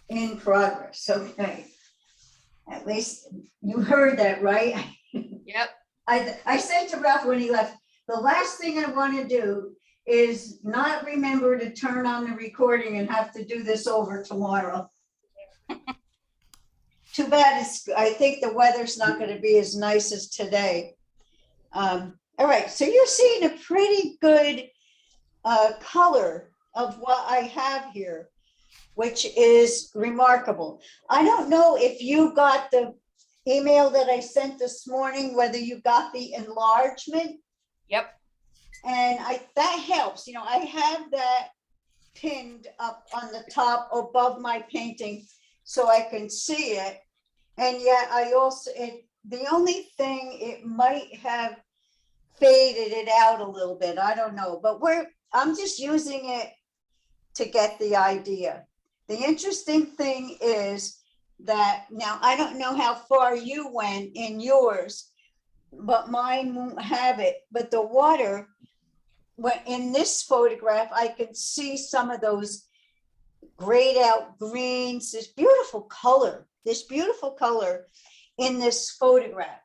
In progress, okay. At least you heard that, right? Yep. I said to Ralph when he left, the last thing I want to do is not remember to turn on the recording and have to do this over tomorrow. Too bad I think the weather's not going to be as nice as today. All right, so you're seeing a pretty good color of what I have here, which is remarkable. I don't know if you got the email that I sent this morning, whether you got the enlargement. Yep. And that helps. You know, I have that pinned up on the top above my painting so I can see it. And yet I also, the only thing, it might have faded it out a little bit. I don't know, but I'm just using it to get the idea. The interesting thing is that now I don't know how far you went in yours, but mine won't have it. But the water, in this photograph, I can see some of those grayed out greens, this beautiful color in this photograph.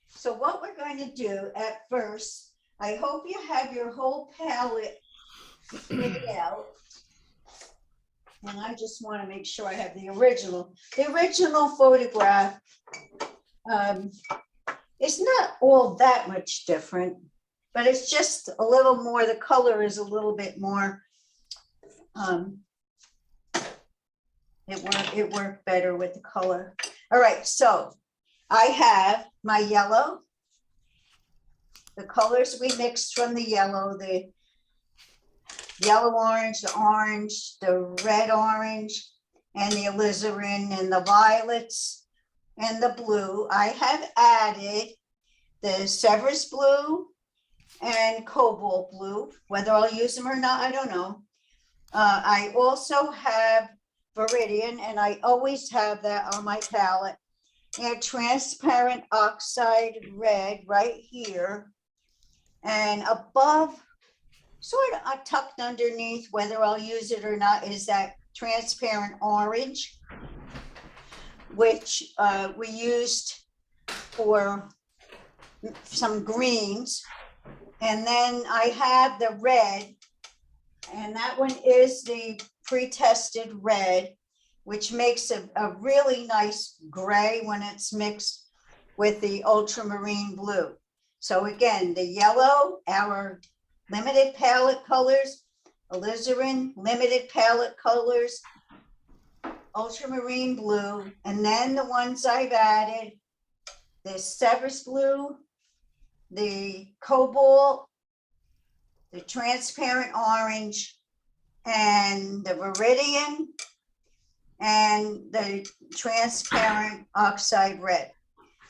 So what we're going to do at first, I hope you have your whole palette laid out. And I just want to make sure I have the original. The original photograph is not all that much different, but it's just a little more, the color is a little bit more, it worked better with the color. All right, so I have my yellow, the colors we mixed from the yellow orange, the red orange, and the alizarin, and the violets, and the blue. I have added the Sevres blue and cobalt blue. Whether I'll use them or not, I don't know. I also have Viridian, and I always have that on my palette, and transparent oxide red right here, and above, sort of tucked underneath, whether I'll use it or not, is that transparent orange, which we used for some greens. And then I have the red, and that one is the pre-tested red, which makes a really nice gray when it's mixed with the ultramarine blue. So again, the yellow, our limited palette colors, alizarin, limited palette colors, ultramarine blue, and then the ones I've added, the Sevres blue, the cobalt, the transparent orange, and the Viridian, and the transparent oxide red.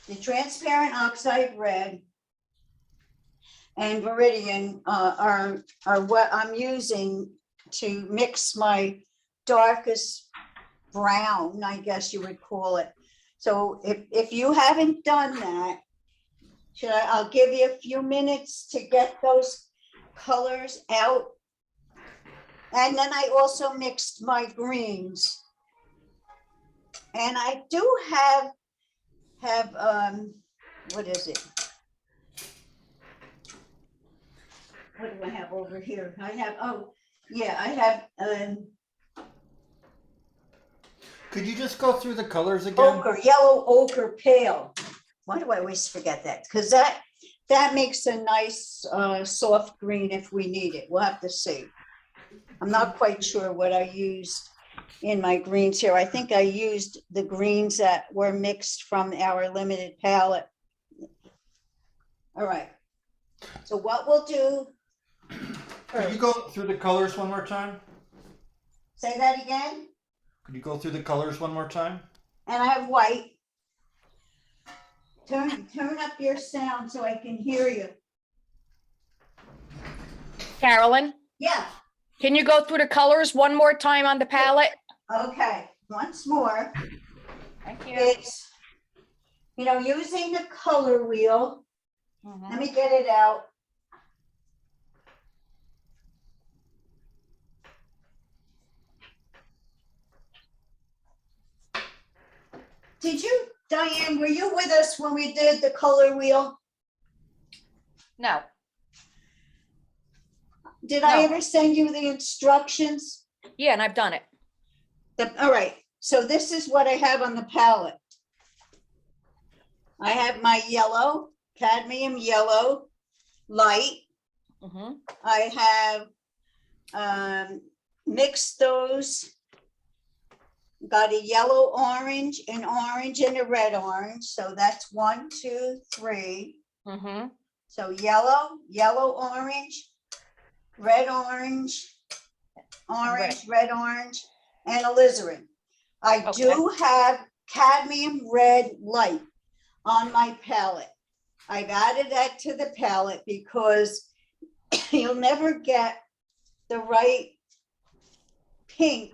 The transparent oxide red and Viridian are what I'm using to mix my darkest brown, I guess you would call it. So if you haven't done that, I'll give you a few minutes to get those colors out. And then I also mixed my greens. And I do have what is it? What do I have over here? I have, oh, yeah, I have Could you just go through the colors again? ochre, yellow ochre pale. Why do I always forget that? Because that makes a nice soft green if we need it. We'll have to see. I'm not quite sure what I used in my greens here. I think I used the greens that were mixed from our limited palette. All right. So what we'll do Could you go through the colors one more time? Say that again. Could you go through the colors one more time? And I have white. Turn up your sound so I can hear you. Carolyn, Yeah. can you go through the colors one more time on the palette? Okay. Once more. Thank you. It's, using the color wheel. Let me get it out. Did you, Diane, were you with us when we did the color wheel? No, Did I No. ever send you the instructions? yeah, and I've done it. All right, so this is what I have on the palette. I have my yellow, cadmium yellow, light. Mm-hmm. I have mixed those. Got a yellow, orange, and a red orange. So that's 1, 2, 3. Mm-hmm. So yellow, orange, red, orange, red, orange, and alizarin. I Okay. do have cadmium red light on my palette. I've added that to the palette because you'll never get the right pink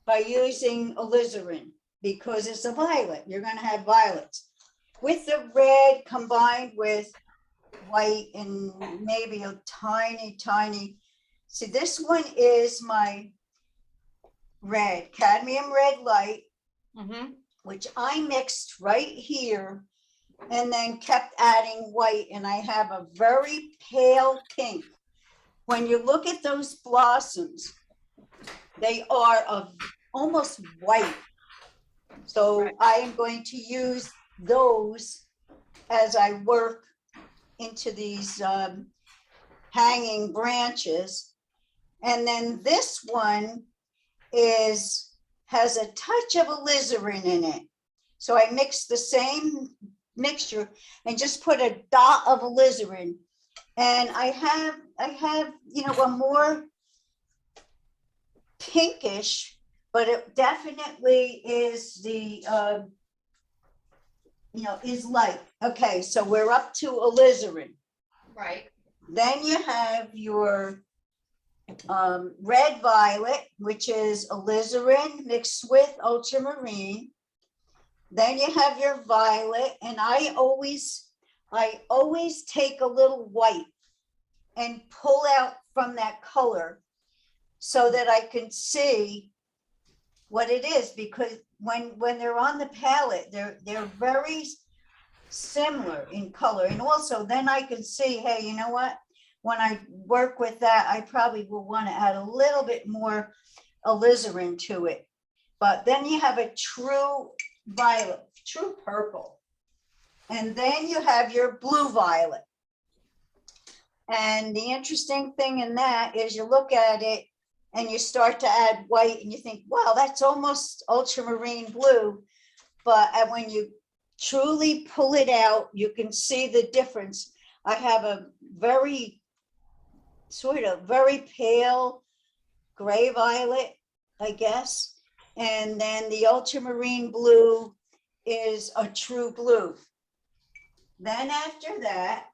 by using alizarin because it's a violet. You're going to have violets. With the red combined with white and maybe a tiny, see, this one is my red, cadmium red light, Mm-hmm. which I mixed right here and then kept adding white, and I have a very pale pink. When you look at those blossoms, they are almost white. So Right. I am going to use those as I work into these hanging branches. And then this one has a touch of alizarin in it. So I mixed the same mixture and just put a dot of alizarin. And I have, a more pinkish, but it definitely is is light. Okay, so we're up to alizarin. Right. Then you have your red violet, which is alizarin mixed with ultramarine. Then you have your violet, and I always take a little white and pull out from that color so that I can see what it is, because when they're on the palette, they're very similar in color. And also then I can see, hey, you know what? When I work with that, I probably will want to add a little bit more alizarin to it. But then you have a true violet, true purple. And then you have your blue violet. And the interesting thing in that is you look at it and you start to add white and you think, wow, that's almost ultramarine blue. But when you truly pull it out, you can see the difference. I have a very pale gray violet, I guess. And then the ultramarine blue is a true blue. Then after that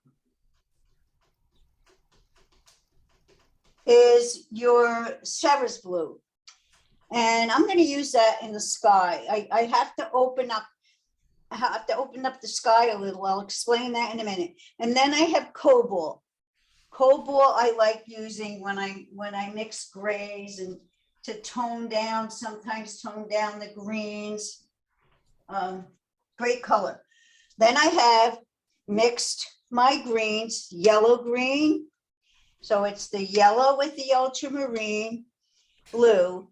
is your Sevres blue. And I'm going to use that in the sky. I have to open up the sky a little. I'll explain that in a minute. And then I have cobalt. Cobalt I like using when I mix grays and to sometimes tone down the greens. Great color. Then I have mixed my greens, yellow green. So it's the yellow with the ultramarine blue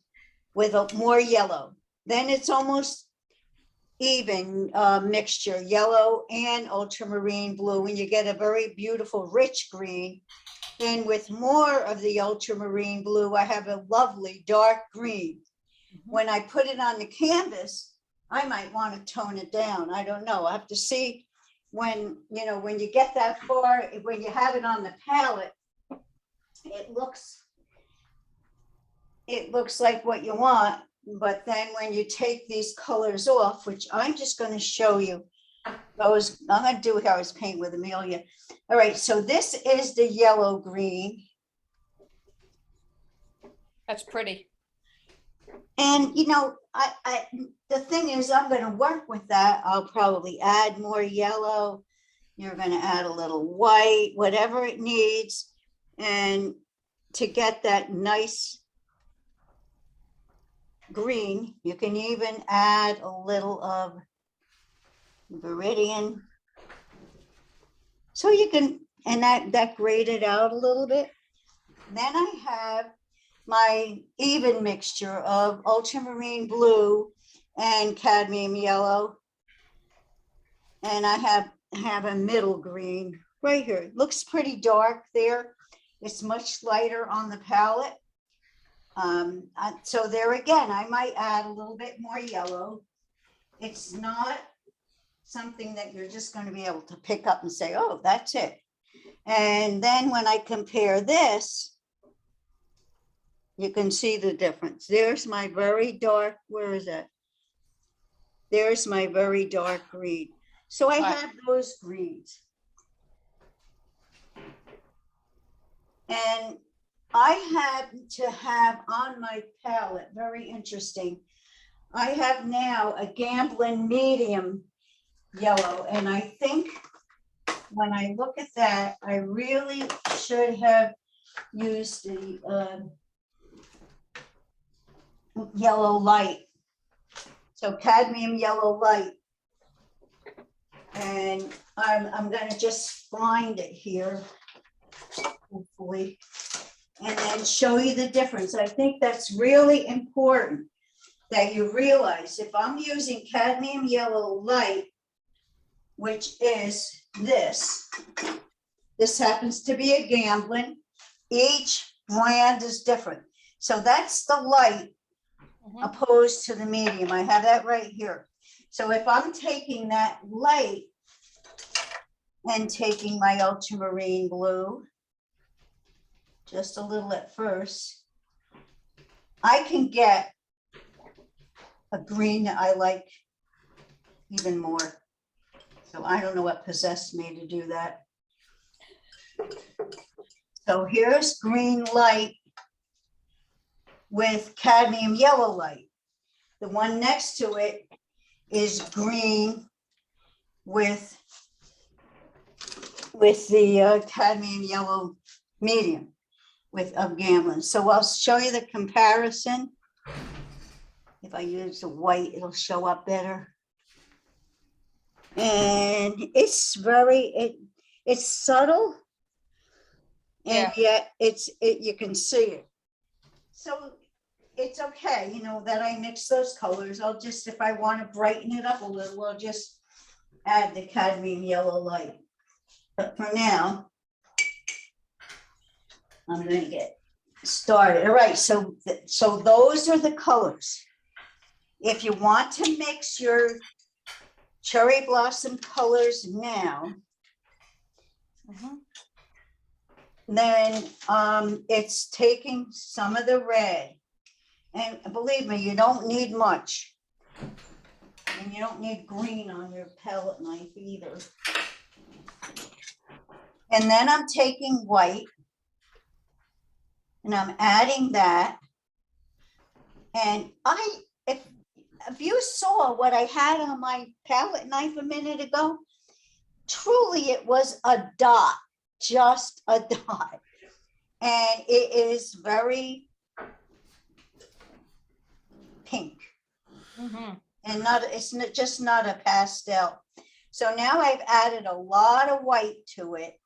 with more yellow. Then it's almost even mixture, yellow and ultramarine blue, and you get a very beautiful rich green. And with more of the ultramarine blue, I have a lovely dark green. When I put it on the canvas, I might want to tone it down. I don't know. I have to see when you get that far, when you have it on the palette, it looks like what you want. But then when you take these colors off, which I'm just going to show you, I'm going to do how I was painting with Amelia. All right, so this is the yellow green. That's pretty. And the thing is, I'm going to work with that. I'll probably add more yellow. You're going to add a little white, whatever it needs, and to get that nice green. You can even add a little of Viridian. So you can, and that graded out a little bit. Then I have my even mixture of ultramarine blue and cadmium yellow. And I have a middle green right here. It looks pretty dark there. It's much lighter on the palette. So there again, I might add a little bit more yellow. It's not something that you're just going to be able to pick up and say, oh, that's it. And then when I compare this, you can see the difference. There's my very dark, where is that? There's my very dark green. So I have those greens. And I had to have on my palette, very interesting, I have now a Gamblin medium yellow. And I think when I look at that, I really should have used the yellow light. So cadmium yellow light. And I'm gonna just find it here, hopefully, and then show you the difference. I think that's really important that you realize if I'm using cadmium yellow light, which is this happens to be a Gamblin. Each brand is different. So that's the light opposed to the medium. I have that right here. So if I'm taking that light and taking my ultramarine blue, just a little at first, I can get a green that I like even more. So I don't know what possessed me to do that. So here's green light with cadmium yellow light. The one next to it is green with the cadmium yellow medium of Gamblin. So I'll show you the comparison. If I use the white, it'll show up better. And it's it's subtle, and yet you can see it. So it's okay, you know, that I mix those colors. I'll just, if I want to brighten it up a little, I'll just add the cadmium yellow light. But for now, I'm going to get started. All right, so those are the colors. If you want to mix your cherry blossom colors now, then it's taking some of the red. And believe me, you don't need much. And you don't need green on your palette knife either. And then I'm taking white and I'm adding that. And if you saw what I had on my palette knife a minute ago, truly it was a dot, just a dot. And it is very pink. And it's just not a pastel. So now I've added a lot of white to it.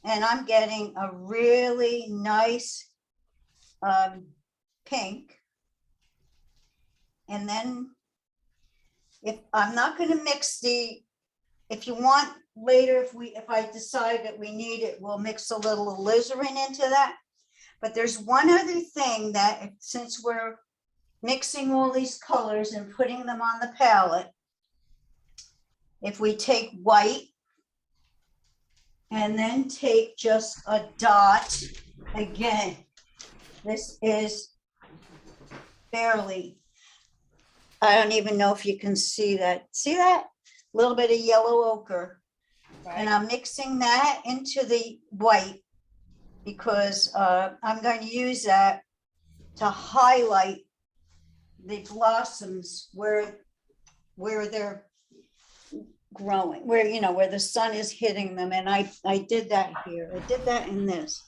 And I'm getting a really nice pink. And then if I'm not going to mix if you want later, if I decide that we need it, we'll mix a little alizarin into that. But there's one other thing that since we're mixing all these colors and putting them on the palette, if we take white and then take just a dot, again, this is barely, I don't even know if you can see that. See that? A little bit of yellow ochre. Right. And I'm mixing that into the white because I'm going to use that to highlight the blossoms where they're growing, where the sun is hitting them. And I did that here. I did that in this.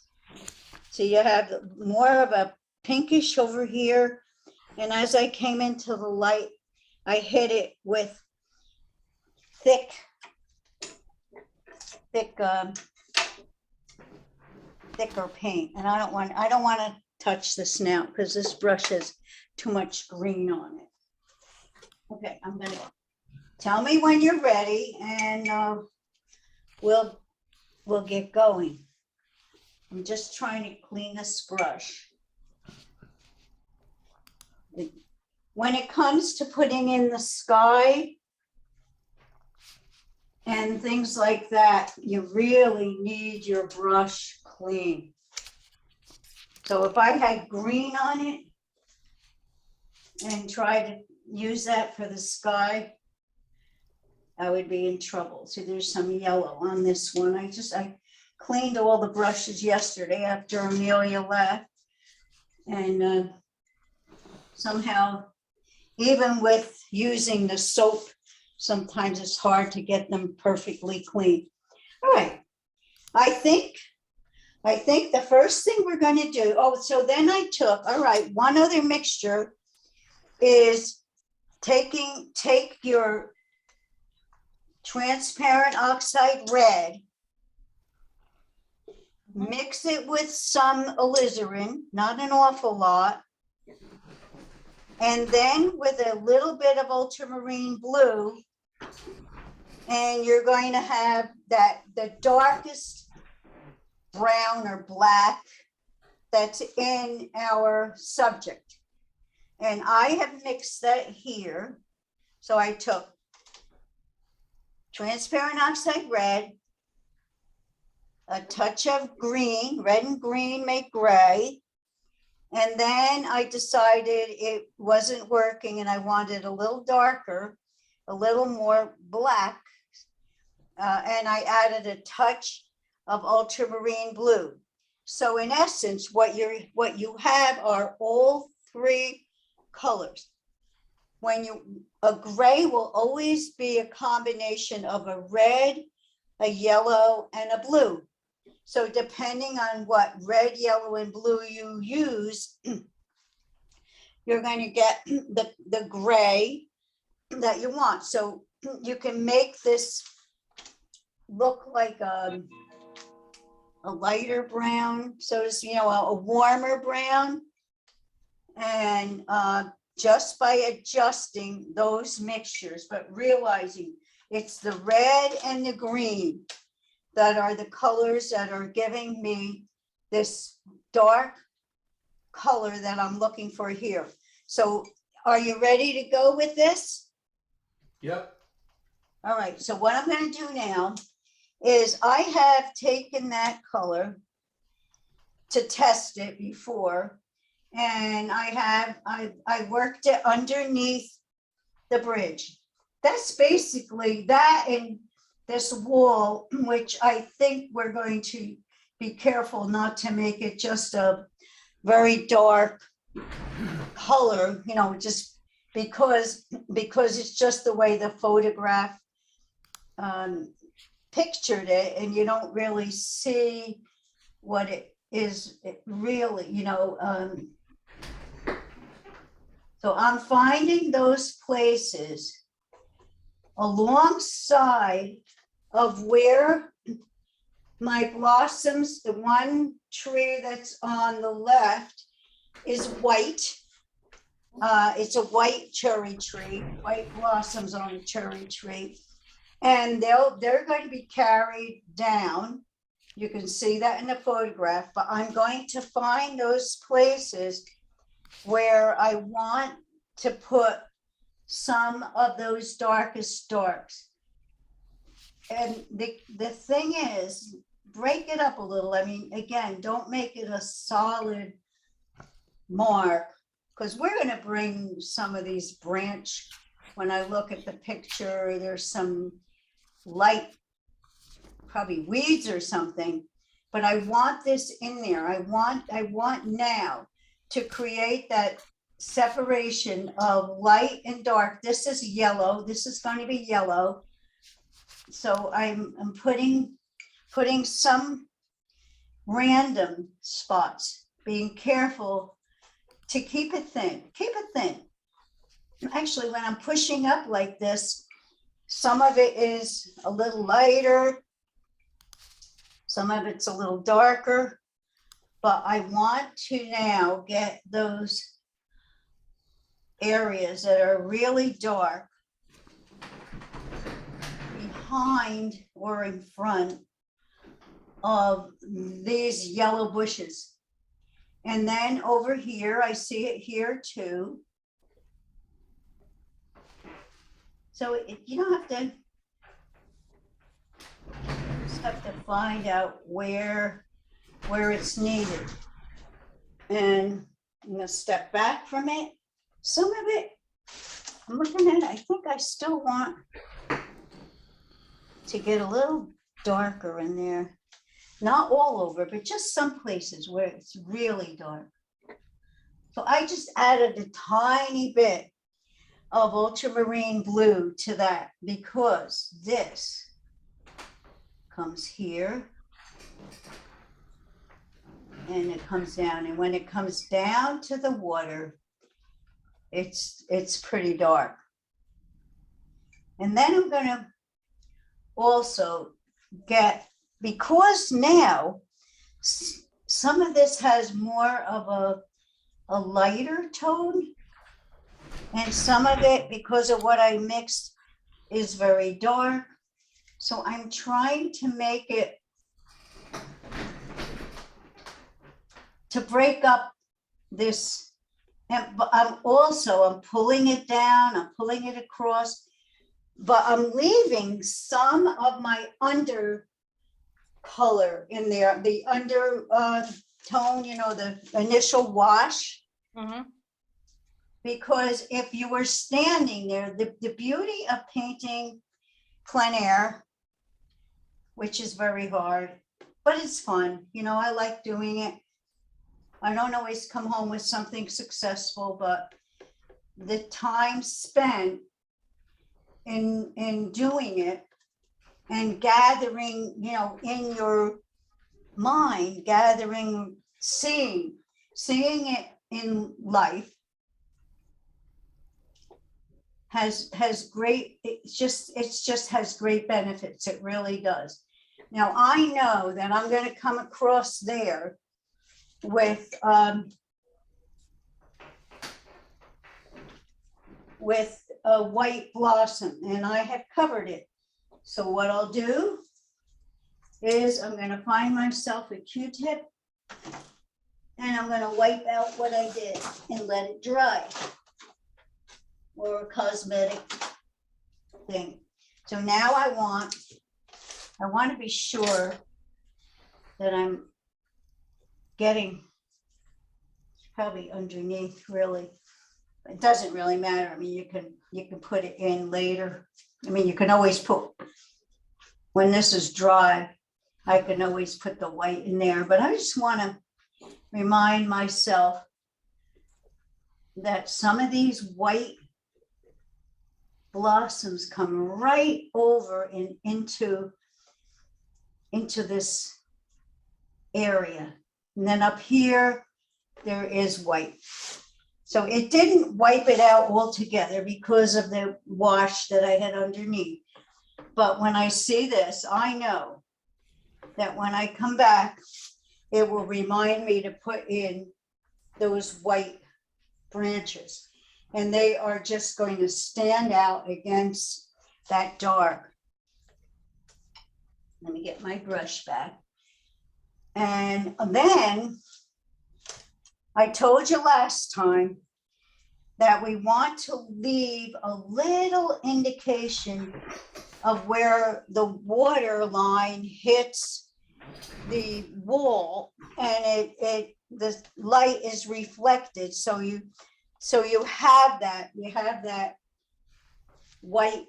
So you have more of a pinkish over here And as I came into the light, I hit it with thick, thicker paint. And I don't want to touch this now because this brush has too much green on it. Okay, I'm gonna, tell me when you're ready and we'll get going. I'm just trying to clean this brush. When it comes to putting in the sky and things like that, you really need your brush clean. So if I had green on it and try to use that for the sky, I would be in trouble. See, there's some yellow on this one. I cleaned all the brushes yesterday after Amelia left. And somehow, even with using the soap, sometimes it's hard to get them perfectly clean. All right, I think the first thing we're going to do, so then I took, all right, one other mixture is take your transparent oxide red, mix it with some alizarin, not an awful lot, and then with a little bit of ultramarine blue, and you're going to have the darkest brown or black that's in our subject. And I have mixed that here. So I took transparent oxide red, a touch of green, red and green make gray. And then I decided it wasn't working and I wanted a little darker, a little more black. And I added a touch of ultramarine blue. So in essence, what you have are all three colors. A gray will always be a combination of a red, a yellow, and a blue. So depending on what red, yellow, and blue you use, you're going to get the gray that you want. So you can make this look like a lighter brown, so it's, a warmer brown. And just by adjusting those mixtures, but realizing it's the red and the green that are the colors that are giving me this dark color that I'm looking for here. So are you ready to go with this? Yep. All right, so what I'm going to do now is I have taken that color to test it before, and I worked it underneath the bridge. That's basically that in this wall, which I think we're going to be careful not to make it just a very dark color, just because it's just the way the photograph pictured it, and you don't really see what it is really, so I'm finding those places alongside of where my blossoms, the one tree that's on the left is white. It's a white cherry tree, white blossoms on a cherry tree. And they're going to be carried down. You can see that in the photograph, but I'm going to find those places where I want to put some of those darkest darks. And the thing is, break it up a little. I mean, again, don't make it a solid mark, because we're going to bring some of these branch. When I look at the picture, there's some light, probably weeds or something, but I want this in there. I want now to create that separation of light and dark. This is yellow. This is going to be yellow. So I'm putting some random spots, being careful to keep it thin, keep it thin. Actually, when I'm pushing up like this, some of it is a little lighter, some of it's a little darker, but I want to now get those areas that are really dark behind or in front of these yellow bushes. And then over here, I see it here too. So you don't have to, just have to find out where it's needed. And I'm gonna step back from it. Some of it, I'm looking at it, I think I still want to get a little darker in there. Not all over, but just some places where it's really dark. So I just added a tiny bit of ultramarine blue to that because this comes here and it comes down. And when it comes down to the water, it's pretty dark. And then I'm gonna also get, because now some of this has more of a lighter tone, and some of it, because of what I mixed, is very dark. So I'm trying to make it, to break up this, and I'm pulling it down, I'm pulling it across, but I'm leaving some of my under color in there, the under tone, you know, the initial wash. Mhm. Because if you were standing there, the beauty of painting plein air, which is very hard, but it's fun. You know, I like doing it. I don't always come home with something successful, but the time spent in doing it and gathering, you know, in your mind, gathering, seeing it in life has great, it just has great benefits. It really does. Now I know that I'm going to come across there with a white blossom, and I have covered it. So what I'll do is I'm going to find myself a Q-tip and I'm going to wipe out what I did and let it dry, or a cosmetic thing. So now I want to be sure that I'm getting, probably underneath, really. It doesn't really matter. I mean, you can put it in later. I mean, you can always put, when this is dry, I can always put the white in there, but I just want to remind myself that some of these white blossoms come right over and into this area. And then up here, there is white. So it didn't wipe it out altogether because of the wash that I had underneath. But when I see this, I know that when I come back, it will remind me to put in those white branches. And they are just going to stand out against that dark. Let me get my brush back. And then I told you last time that we want to leave a little indication of where the water line hits the wall, and the light is reflected. So you have that white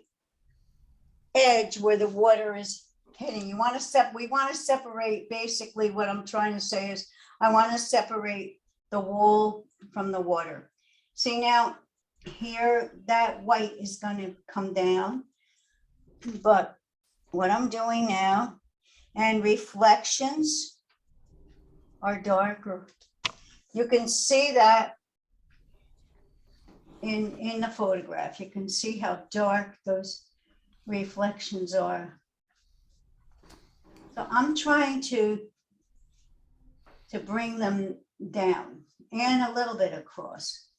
edge where the water is hitting. We want to separate, basically what I'm trying to say is I want to separate the wall from the water. See now here, that white is going to come down, but what I'm doing now, and reflections are darker. You can see that in the photograph. You can see how dark those reflections are. So I'm trying to bring them down and a little bit across.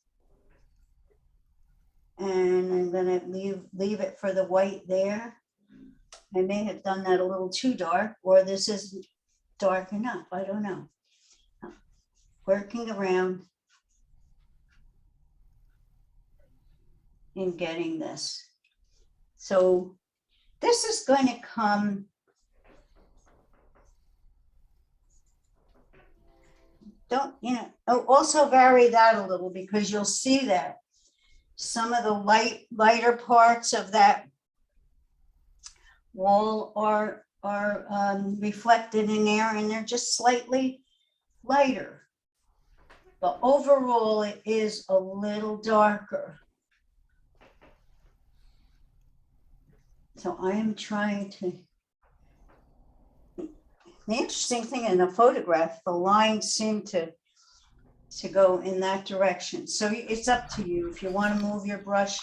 And I'm gonna leave it for the white there. I may have done that a little too dark, or this isn't dark enough, I don't know. Working around in getting this. So this is going to come, also vary that a little, because you'll see that some of the lighter parts of that wall are reflected in there, and they're just slightly lighter. But overall, it is a little darker. So I am trying to, the interesting thing in the photograph, the lines seem to go in that direction. So it's up to you if you want to move your brush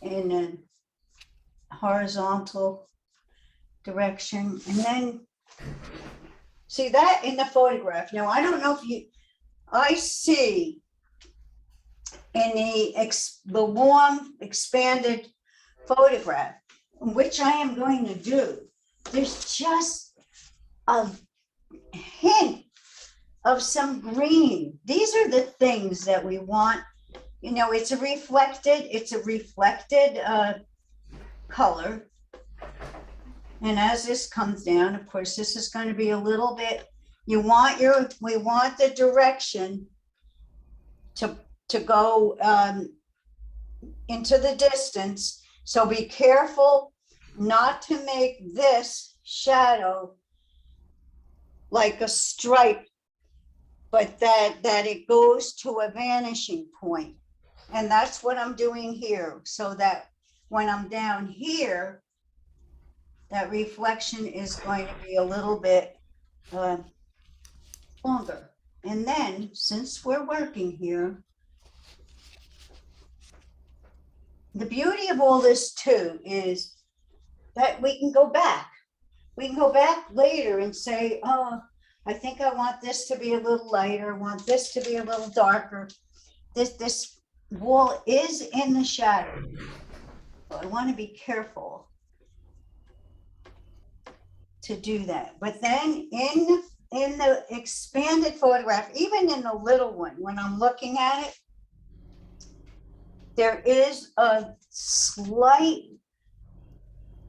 in a horizontal direction. And then see that in the photograph. Now, I don't know if I see in the long expanded photograph, which I am going to do, there's just a hint of some green. These are the things that we want. It's a reflected color. And as this comes down, of course, this is going to be a little bit, we want the direction to go into the distance. So be careful not to make this shadow like a stripe, but that it goes to a vanishing point. And that's what I'm doing here, so that when I'm down here, that reflection is going to be a little bit longer. And then, since we're working here, the beauty of all this too is that we can go back. We can go back later and say, oh, I think I want this to be a little lighter, want this to be a little darker. This wall is in the shadow. So I want to be careful to do that. But then in the expanded photograph, even in the little one, when I'm looking at it, there is a slight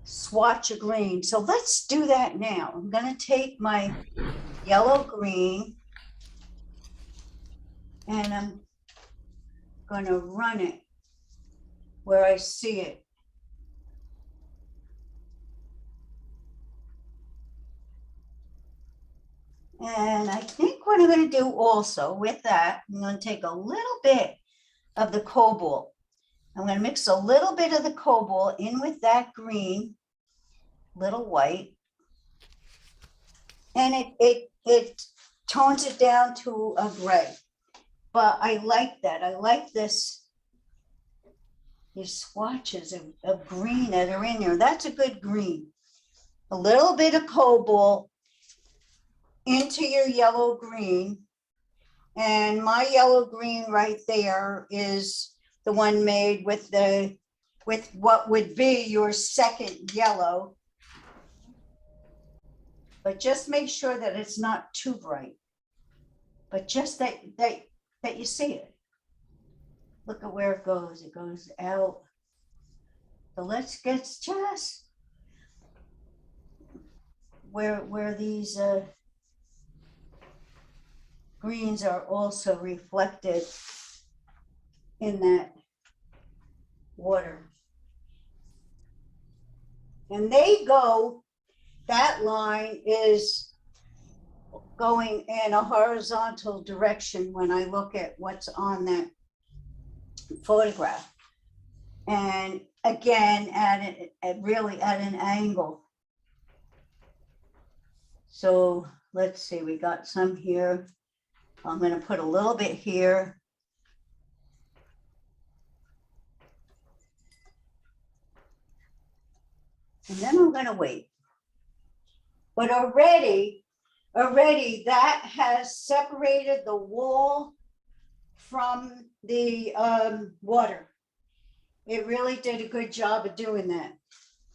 swatch of green. So let's do that now. I'm going to take my yellow green and I'm going to run it where I see it. And I think what I'm going to do also with that, I'm going to take a little bit of the cobalt. I'm going to mix a little bit of the cobalt in with that green, little white, and it tones it down to a gray. But I like that. I like these swatches of green that are in there. That's a good green. A little bit of cobalt into your yellow green. And my yellow green right there is the one made with what would be your second yellow. But just make sure that it's not too bright, but just that you see it. Look at where it goes. It goes out. So let's get just where these greens are also reflected in that water. And that line is going in a horizontal direction when I look at what's on that photograph. And again, really at an angle. So let's see, we got some here. I'm going to put a little bit here. And then I'm gonna wait. But already that has separated the wall from the water. It really did a good job of doing that.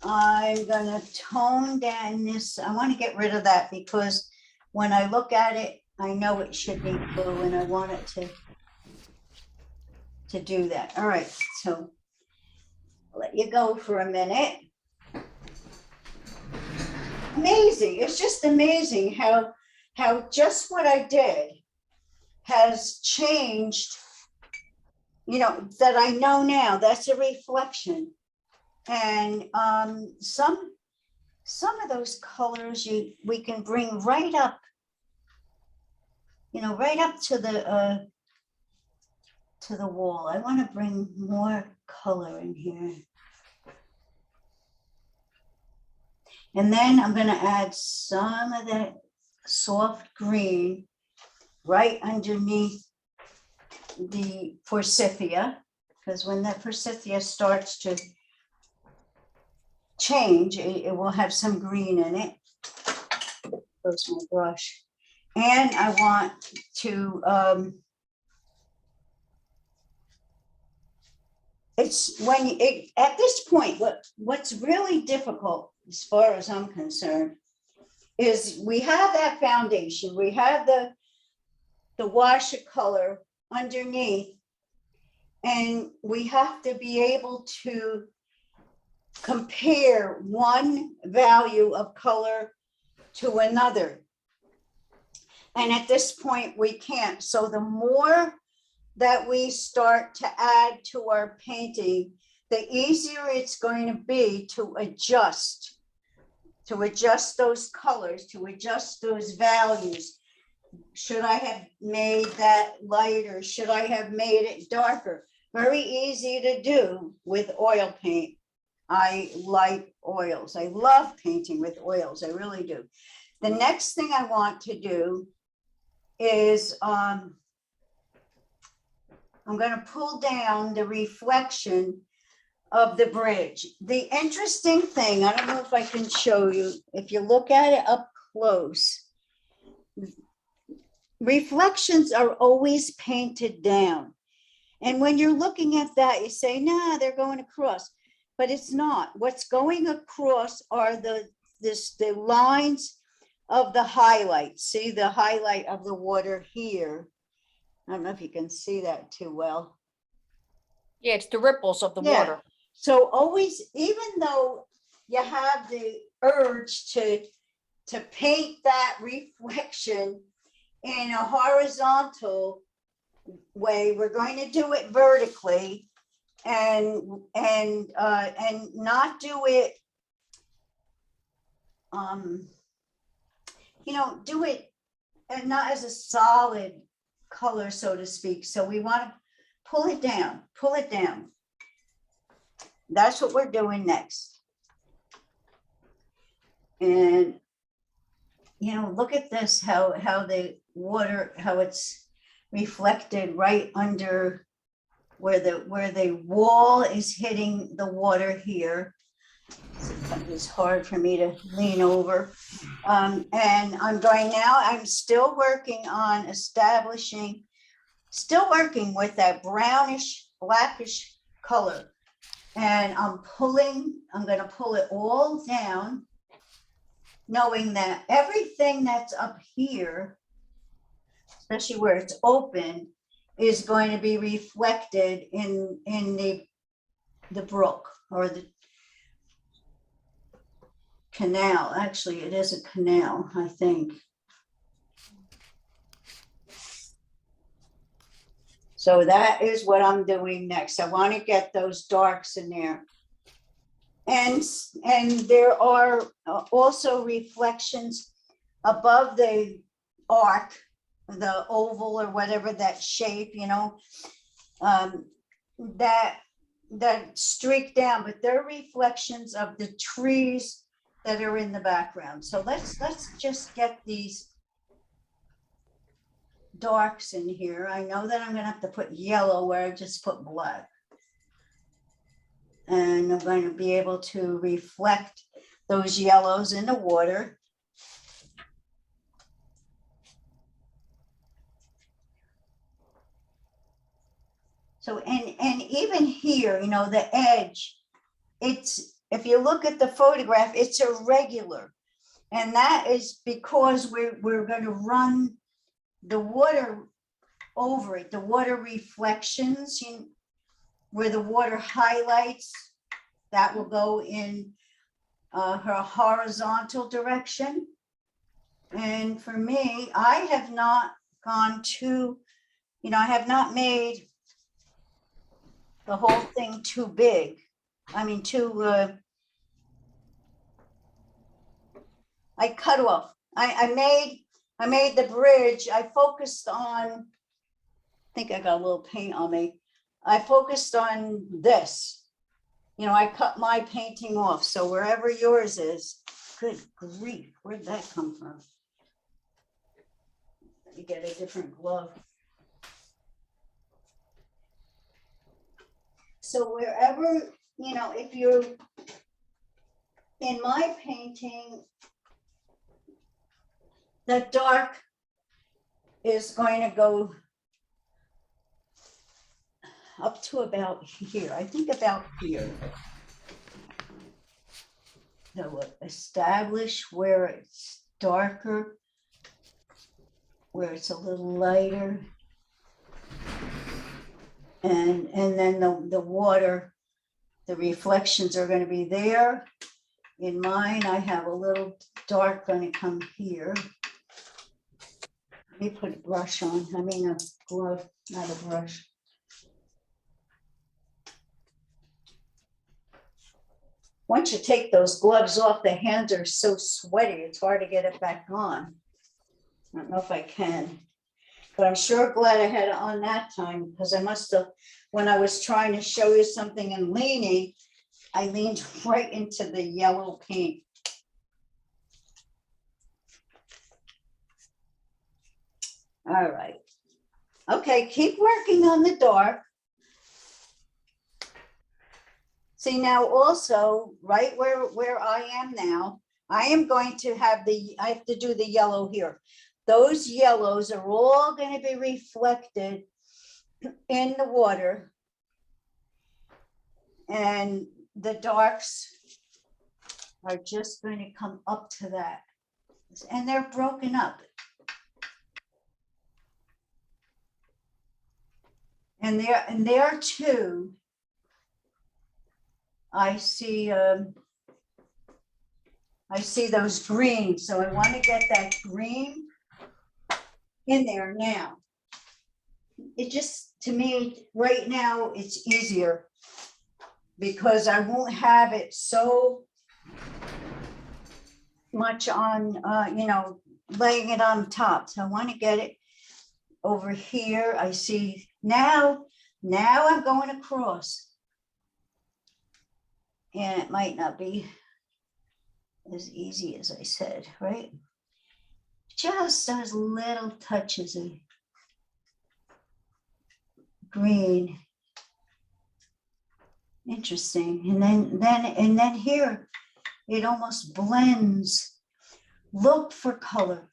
I'm gonna tone down this. I want to get rid of that because when I look at it, I know it should be blue and I want it to do that. All right, so I'll let you go for a minute. Amazing. It's just amazing how just what I did has changed, you know, that I know now. That's a reflection. And some of those colors we can bring right up, you know, right up to the wall. I want to bring more color in here. And then I'm going to add some of that soft green right underneath the forsythia, because when that forsythia starts to change, it will have some green in it. Goes my brush. And I want to, it's when at this point, what's really difficult, as far as I'm concerned, is we have that foundation, we have the wash of color underneath, and we have to be able to compare one value of color to another. And at this point, we can't. So the more that we start to add to our painting, the easier it's going to be to adjust those colors, to adjust those values. Should I have made that lighter? Should I have made it darker? Very easy to do with oil paint. I like oils. I love painting with oils. I really do. The next thing I want to do is I'm going to pull down the reflection of the bridge. The interesting thing, I don't know if I can show you, if you look at it up close, reflections are always painted down. And when you're looking at that, you say, nah, they're going across, but it's not. What's going across are the lines of the highlights. See the highlight of the water here. I don't know if you can see that too well. Yeah, it's the ripples of the water. So always, even though you have the urge to paint that reflection in a horizontal way, we're going to do it vertically and not do it, you know, do it and not as a solid color, so to speak. So we want to pull it down, pull it down. That's what we're doing next. And, you know, look at this, how the water, how it's reflected right under where the wall is hitting the water here. It's hard for me to lean over. And I'm going now, I'm still working on establishing, still working with that brownish, blackish color. And I'm going to pull it all down, knowing that everything that's up here, especially where it's open, is going to be reflected in the brook or the canal. Actually, it is a canal, I think. So that is what I'm doing next. I want to get those darks in there. And there are also reflections above the arc, the oval or whatever that shape, you know, that streak down, but they're reflections of the trees that are in the background. So let's just get these darks in here. I know that I'm gonna have to put yellow where I just put black. And I'm going to be able to reflect those yellows in the water. So, and even here, you know, the edge, it's, if you look at the photograph, it's irregular. And that is because we're going to run the water over it, the water reflections, where the water highlights, that will go in her horizontal direction. And for me, I have not gone too, you know, I have not made the whole thing too big. I mean, I cut off. I made the bridge. I focused on, I think I got a little paint on me. I focused on this. You know, I cut my painting off. So wherever yours is, good grief, where'd that come from? Let me get a different glove. So wherever, you know, if you're in my painting, the dark is going to go up to about here. I think about here. So establish where it's darker, where it's a little lighter. And then the water, the reflections are going to be there. In mine, I have a little dark going to come here. Let me put a brush on, I mean a glove, not a brush. Once you take those gloves off, the hands are so sweaty, it's hard to get it back on. I don't know if I can, but I'm sure glad I had it on that time, because I must have, when I was trying to show you something and leaning, I leaned right into the yellow paint. All right. Okay, keep working on the dark. See, now also, right where I am now, I am going to have I have to do the yellow here. Those yellows are all going to be reflected in the water. And the darks are just going to come up to that. And they're broken up. And there too, I see those greens. So I want to get that green in there now. It just, to me, right now, it's easier because I won't have it so much on, you know, laying it on top. So I want to get it over here. I see now I'm going across. And it might not be as easy as I said, right? Just those little touches of green. Interesting. And then here, it almost blends. Look for color.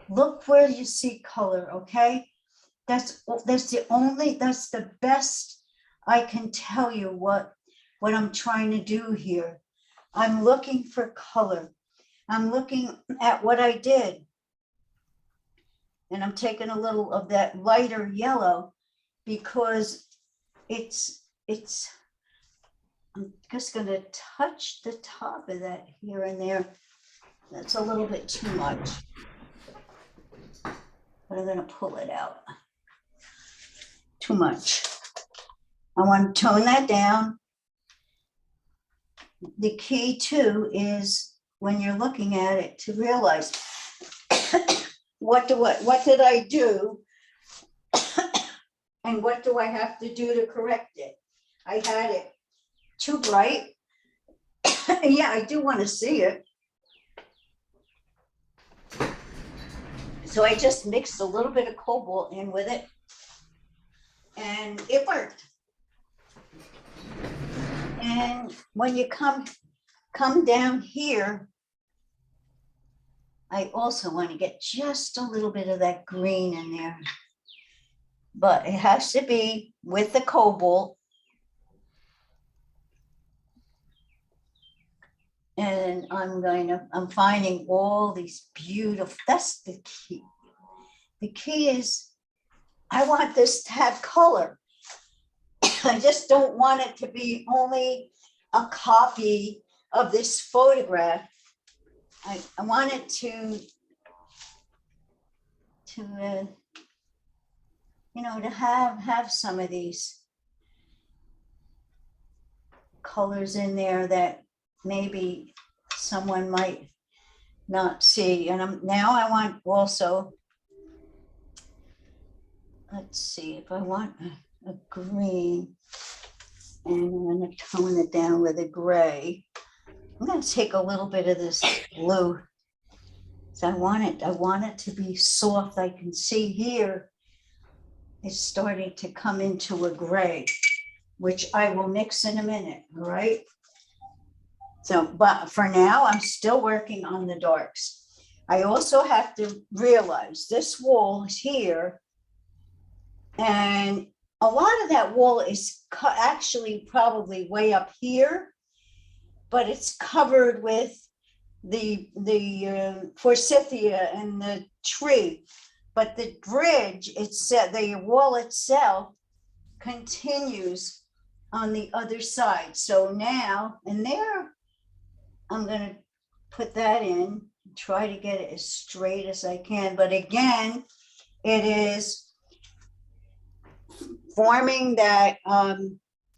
Look where you see color, okay? That's the best I can tell you what I'm trying to do here. I'm looking for color. I'm looking at what I did. And I'm taking a little of that lighter yellow because I'm just going to touch the top of that here and there. That's a little bit too much. But I'm going to pull it out. Too much. I want to tone that down. The key too is when you're looking at it to realize what did I do and what do I have to do to correct it? I had it too bright. Yeah, I do want to see it. So I just mixed a little bit of cobalt in with it and it worked. And when you come come down here, I also want to get just a little bit of that green in there. But it has to be with the cobalt. And I'm finding all these beautiful, that's the key. The key is I want this to have color. I just don't want it to be only a copy of this photograph. I want it to have some of these colors in there that maybe someone might not see. And I want also, let's see if I want a green, and I'm going to tone it down with a gray. I'm going to take a little bit of this blue. So I want it to be soft. I can see here it's starting to come into a gray, which I will mix in a minute, all right? So, but for now, I'm still working on the darks. I also have to realize this wall is here, and a lot of that wall is actually probably way up here, but it's covered with the forsythia and the tree. But the bridge, the wall itself continues on the other side. So now, and there, I'm going to put that in, try to get it as straight as I can. But again, it is forming that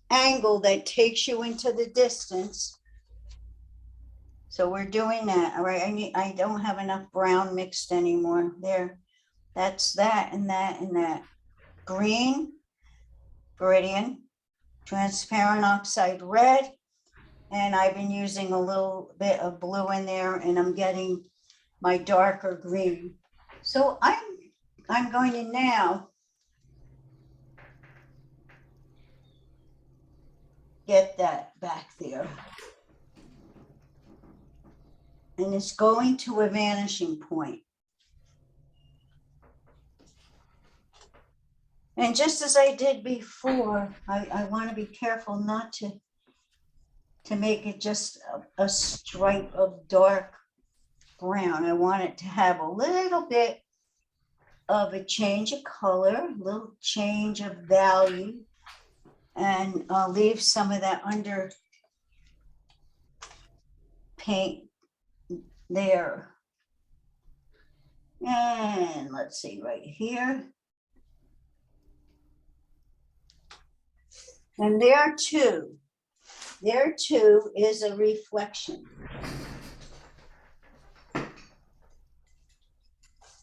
angle that takes you into the distance. So we're doing that. All right. I don't have enough brown mixed anymore. There. That's that and that and that. Green, Viridian, transparent oxide red. And I've been using a little bit of blue in there, and I'm getting my darker green. So I'm going to now get that back there. And it's going to a vanishing point. And just as I did before, I want to be careful not to make it just a stripe of dark brown. I want it to have a little bit of a change of color, a little change of value, and I'll leave some of that under paint there. And let's see right here. And there too is a reflection.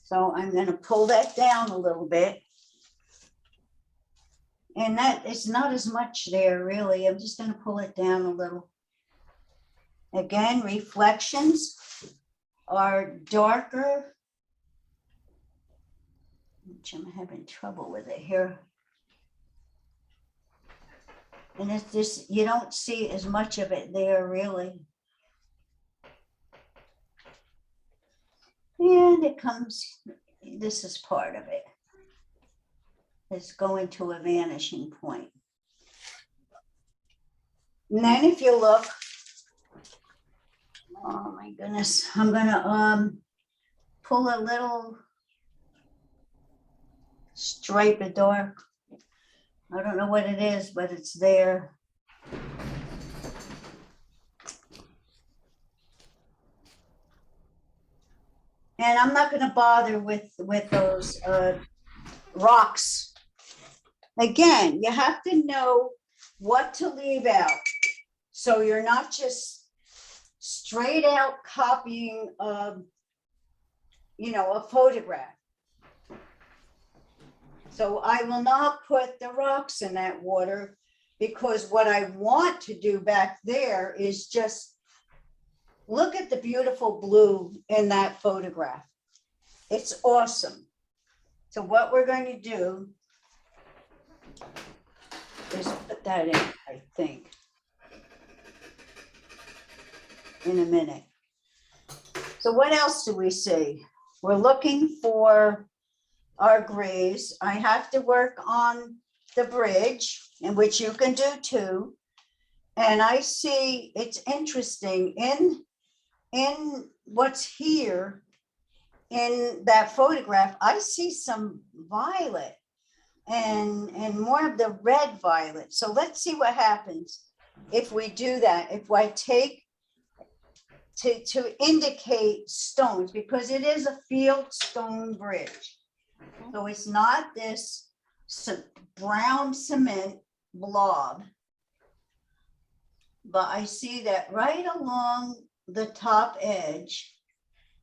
So I'm going to pull that down a little bit. And that is not as much there really. I'm just going to pull it down a little. Again, reflections are darker, which I'm having trouble with it here. And it's just, you don't see as much of it there really. And it comes, this is part of it. It's going to a vanishing point. And then if you look, oh my goodness, I'm gonna pull a little stripe of dark. I don't know what it is, but it's there. And I'm not going to bother with those rocks. Again, you have to know what to leave out. So you're not just straight out copying a photograph. So I will not put the rocks in that water, because what I want to do back there is just look at the beautiful blue in that photograph. It's awesome. So what we're going to do is put that in, I think. in a minute. So what else do we see? We're looking for our grays. I have to work on the bridge, in which you can do too. And I see it's interesting in what's here in that photograph, I see some violet and more of the red violet. So let's see what happens if we do that. If I take to indicate stones, because it is a field stone bridge. So it's not this brown cement blob. But I see that right along the top edge,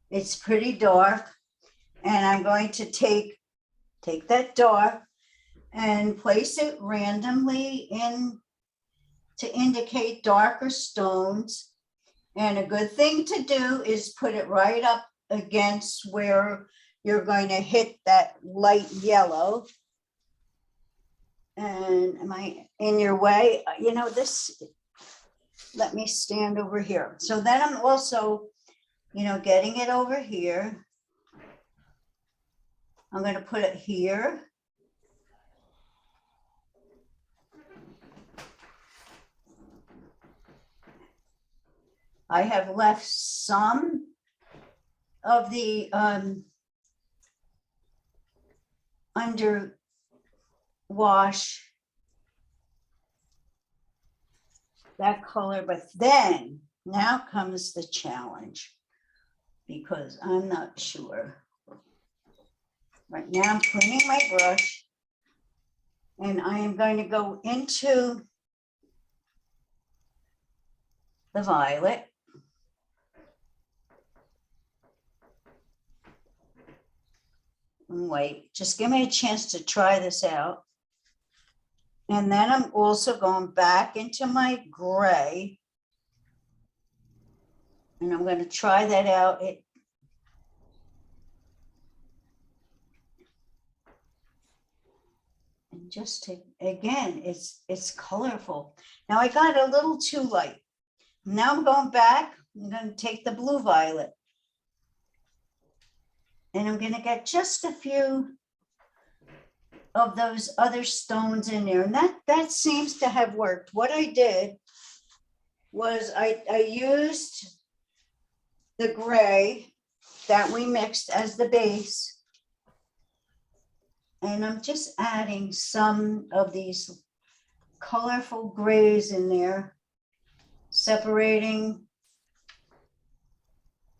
it's pretty dark. And I'm going to take that dark and place it randomly in to indicate darker stones. And a good thing to do is put it right up against where you're going to hit that light yellow. And am I in your way? You know, this, let me stand over here. So then I'm also, you know, getting it over here. I'm going to put it here. I have left some of the under wash that color, but then now comes the challenge, because I'm not sure. Right now I'm cleaning my brush and I am going to go into the violet. And wait, just give me a chance to try this out. And then I'm also going back into my gray. And I'm going to try that out. And just to, again, it's colorful. Now I got a little too light. Now I'm going back. I'm going to take the blue violet. And I'm going to get just a few of those other stones in there. And that seems to have worked. What I did was I used the gray that we mixed as the base. And I'm just adding some of these colorful grays in there, separating.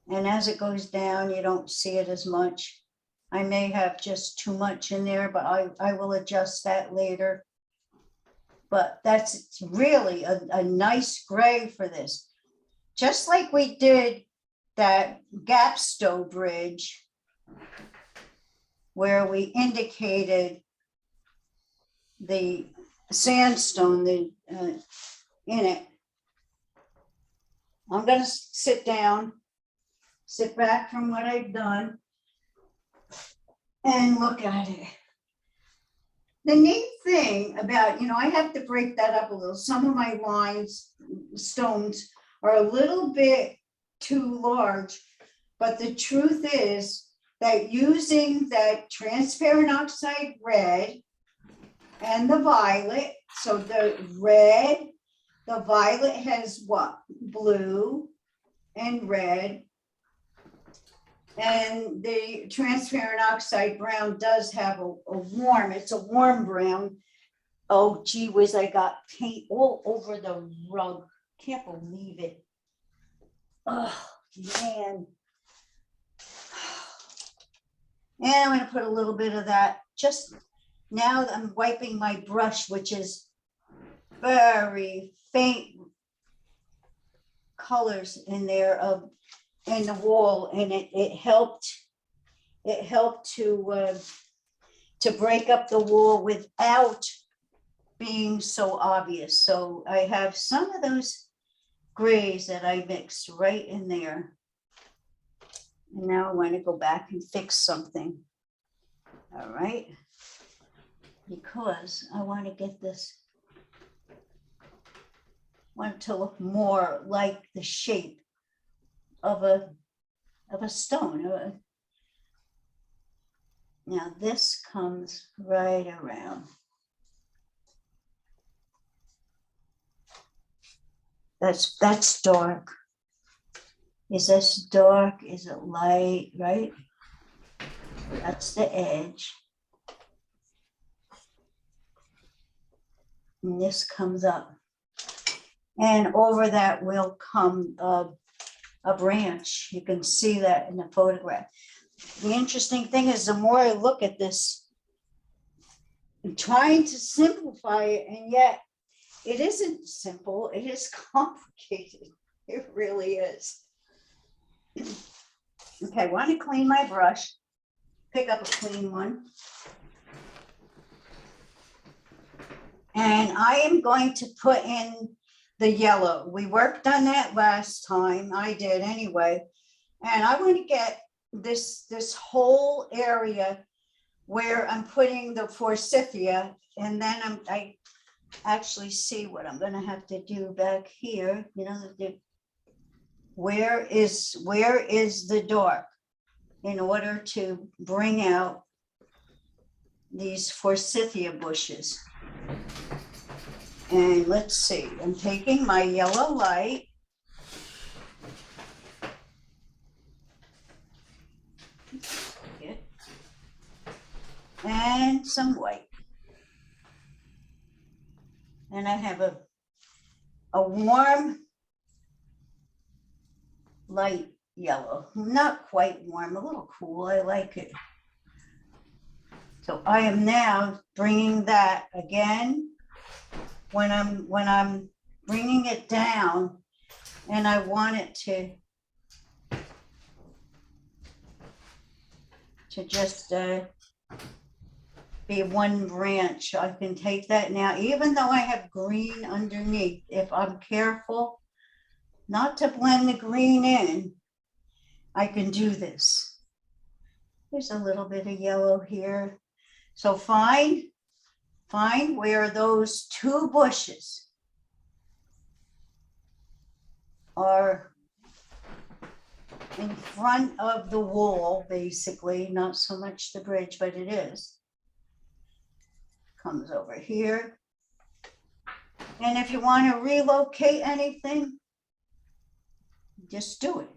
And as it goes down, you don't see it as much. I may have just too much in there, but I will adjust that later. But that's really a nice gray for this. Just like we did that Gapstow Bridge, where we indicated the sandstone in it. I'm going to sit back from what I've done and look at it. The neat thing about, you know, I have to break that up a little. Some of my stones are a little bit too large, but the truth is that using that transparent oxide red and the violet, so the violet has what? Blue and red. And the transparent oxide brown does have it's a warm brown. Oh, gee whiz, I got paint all over the rug. Can't believe it. Oh, man. And I'm going to put a little bit of that. Just now I'm wiping my brush, which is very faint colors in there in the wall, and it helped to break up the wall without being so obvious. So I have some of those grays that I mixed right in there. And now I want to go back and fix something. All right, because I want to get this, want it to look more like the shape of a stone. Now this comes right around. That's dark. Is this dark? Is it light, right? That's the edge. And this comes up. And over that will come a branch. You can see that in the photograph. The interesting thing is the more I look at this, I'm trying to simplify it, and yet it isn't simple. It is complicated. It really is. Okay, I want to clean my brush. Pick up a clean one. And I am going to put in the yellow. We worked on that last time. I did anyway. And I want to get this whole area where I'm putting the forsythia, and then I actually see what I'm going to have to do back here. You know, where is the dark in order to bring out these forsythia bushes. And let's see, I'm taking my yellow light. And some white. And I have a warm light yellow, not quite warm, a little cool. I like it. So I am now bringing that again. When I'm bringing it down, and I want it to just be one branch. I can take that now, even though I have green underneath. If I'm careful not to blend the green in, I can do this. There's a little bit of yellow here. So find where those two bushes are in front of the wall, basically, not so much the bridge, but it is. Comes over here. And if you want to relocate anything, just do it.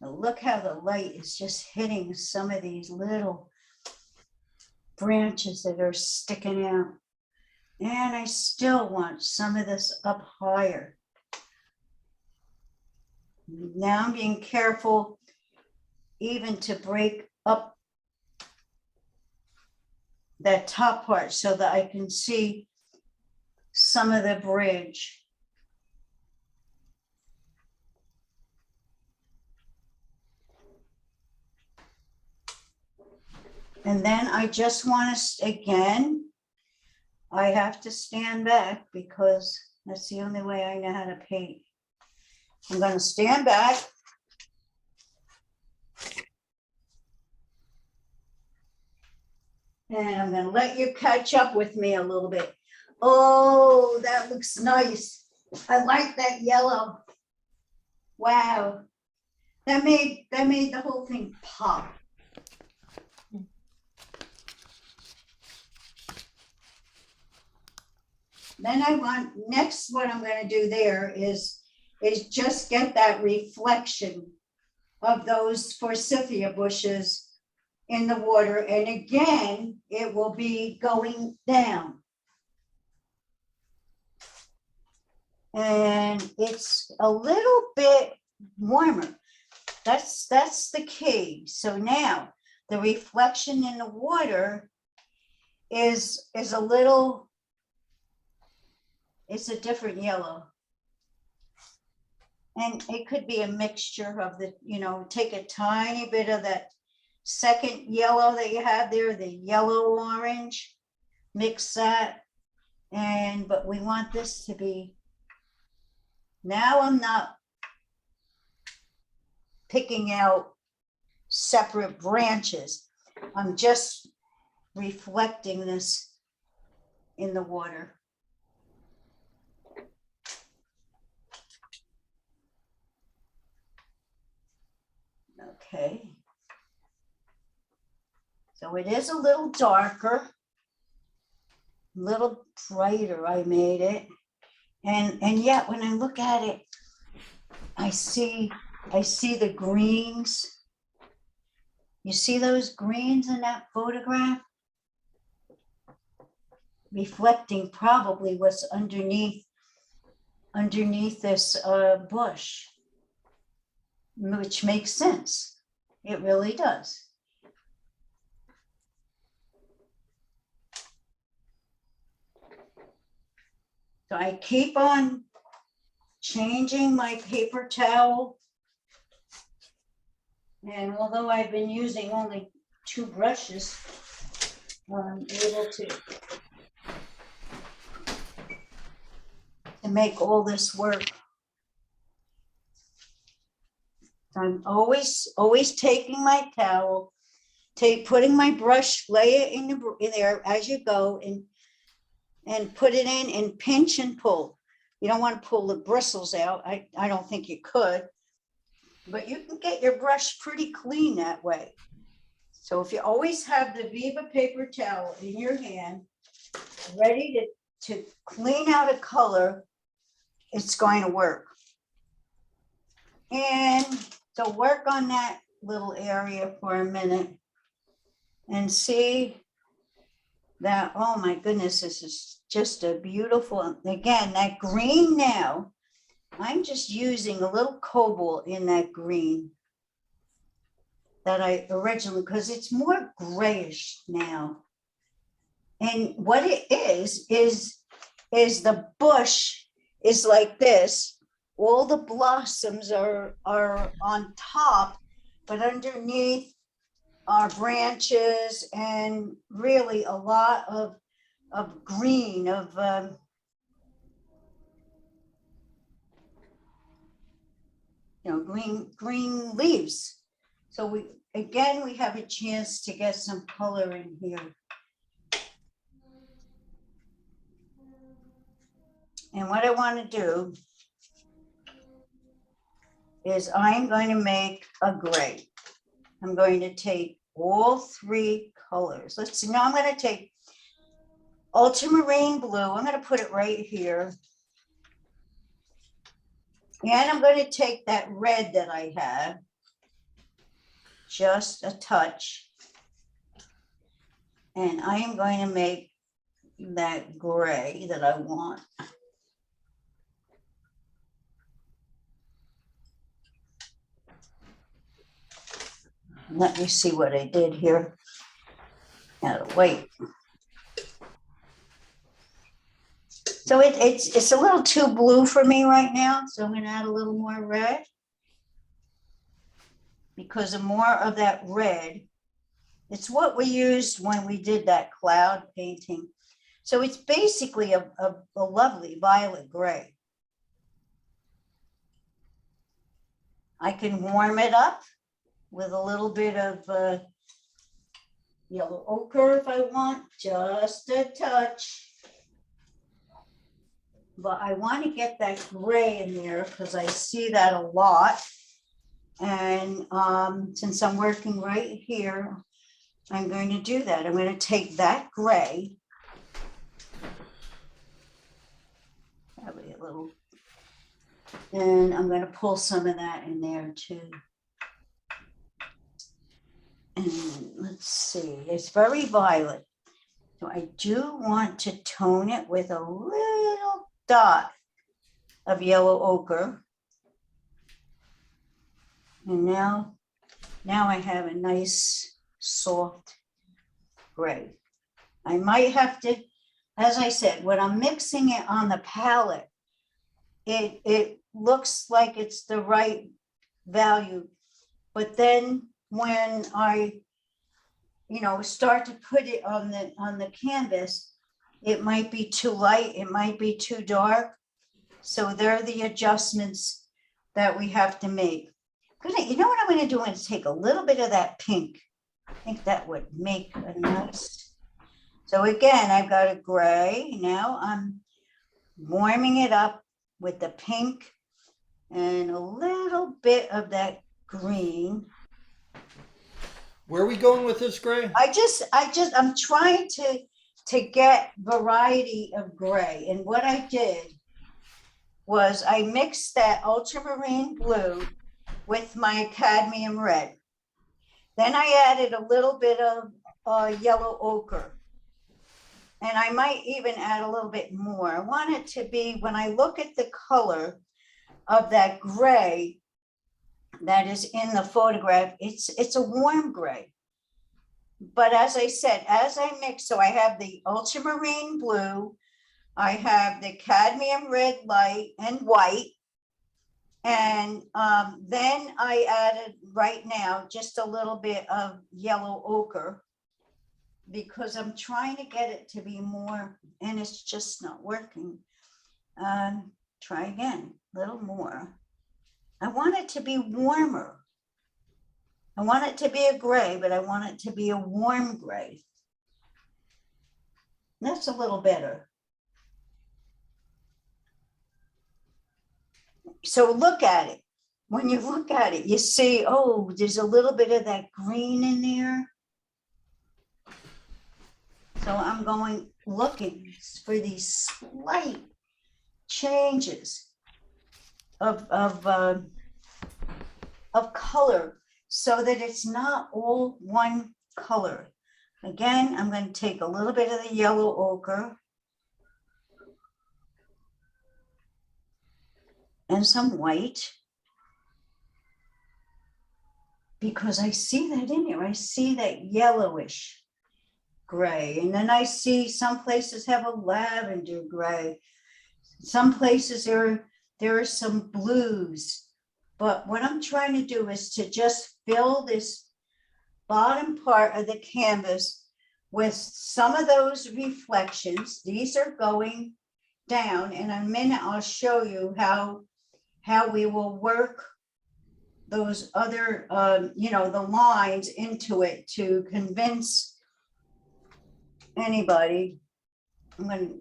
Now look how the light is just hitting some of these little branches that are sticking out. And I still want some of this up higher. Now I'm being careful even to break up that top part so that I can see some of the bridge. And then I just want to, again, I have to stand back because that's the only way I know how to paint. I'm going to stand back. And I'm going to let you catch up with me a little bit. Oh, that looks nice. I like that yellow. Wow. That made the whole thing pop. Then I want, next what I'm going to do there is just get that reflection of those forsythia bushes in the water. And again, it will be going down. And it's a little bit warmer. That's the key. So now the reflection in the water is a little, it's a different yellow. And it could be a mixture of the, you know, take a tiny bit of that second yellow that you have there, the yellow orange, mix that. But we want this to be, now I'm not picking out separate branches. I'm just reflecting this in the water. Okay. So it is a little darker, a little brighter, I made it. And yet when I look at it, I see the greens. You see those greens in that photograph? Reflecting probably what's underneath this bush, which makes sense. It really does. So I keep on changing my paper towel. And although I've been using only 2 brushes, I'm able to make all this work. I'm always taking my towel, putting my brush, lay it in there as you go, and put it in and pinch and pull. You don't want to pull the bristles out. I don't think you could, but you can get your brush pretty clean that way. So if you always have the Viva paper towel in your hand, ready to clean out a color, it's going to work. And so work on that little area for a minute and see that, oh my goodness, this is just a beautiful, again, that green now, I'm just using a little cobalt in that green that I originally, because it's more grayish now. And what it is the bush is like this. All the blossoms are on top, but underneath are branches and really a lot of green, green leaves. So we have a chance to get some color in here. And what I want to do is I'm going to make a gray. I'm going to take all 3 colors. Let's see, now I'm going to take ultramarine blue. I'm going to put it right here. And I'm going to take that red that I have, just a touch. And I am going to make that gray that I want. Let me see what I did here. Gotta wait. So it's a little too blue for me right now. So I'm going to add a little more red. Because the more of that red, it's what we used when we did that cloud painting. So it's basically a lovely violet gray. I can warm it up with a little bit of yellow ochre if I want, just a touch. But I want to get that gray in there because I see that a lot. And since I'm working right here, I'm going to do that. I'm going to take that gray. That'll be a little, and I'm going to pull some of that in there too. And let's see, it's very violet. So I do want to tone it with a little dot of yellow ochre. And now I have a nice soft gray. I might have to, as I said, when I'm mixing it on the palette, it looks like it's the right value. But then when I, start to put it on the canvas, it might be too light, it might be too dark. So there are the adjustments that we have to make. You know what I'm gonna do? I'm gonna take a little bit of that pink. I think that would make a nice. So again, I've got a gray. Now I'm warming it up with the pink and a little bit of that green. Where are we going with this, Gray? I'm trying to get variety of gray. And what I did was I mixed that ultramarine blue with my cadmium red. Then I added a little bit of yellow ochre. And I might even add a little bit more. I want it to be, when I look at the color of that gray that is in the photograph, it's a warm gray. But as I said, as I mix, so I have the ultramarine blue, I have the cadmium red light and white. And then I added right now just a little bit of yellow ochre because I'm trying to get it to be more, and it's just not working. Try again, a little more. I want it to be warmer. I want it to be a gray, but I want it to be a warm gray. That's a little better. So look at it. When you look at it, you see, oh, there's a little bit of that green in there. So I'm going looking for these slight changes of color so that it's not all one color. Again, I'm going to take a little bit of the yellow ochre and some white because I see that in here. I see that yellowish gray. And then I see some places have a lavender gray. Some places there are some blues. But what I'm trying to do is to just fill this bottom part of the canvas with some of those reflections. These are going down. In a minute, I'll show you how we will work those other, the lines into it to convince anybody. I'm going to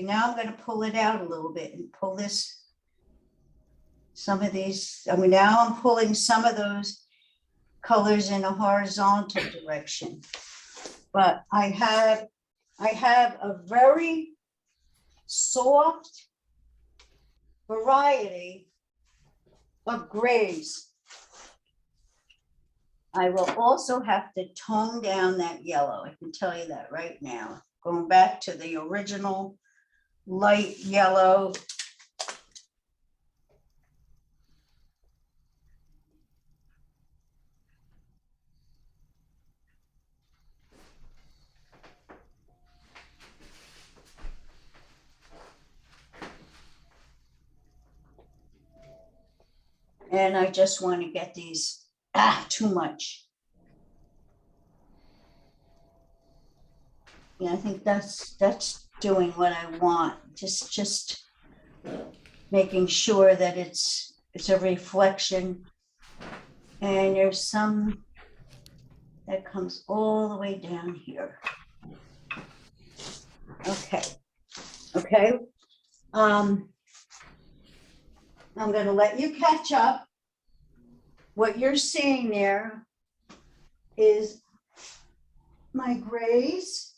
now I'm going to pull it out a little bit and pull some of these. Now I'm pulling some of those colors in a horizontal direction. But I have a very soft variety of grays. I will also have to tone down that yellow. I can tell you that right now. Going back to the original light yellow. And I just want to get these, too much. Yeah, I think that's doing what I want. Just making sure that it's a reflection. And there's some that comes all the way down here. Okay. I'm going to let you catch up. What you're seeing there is my grays,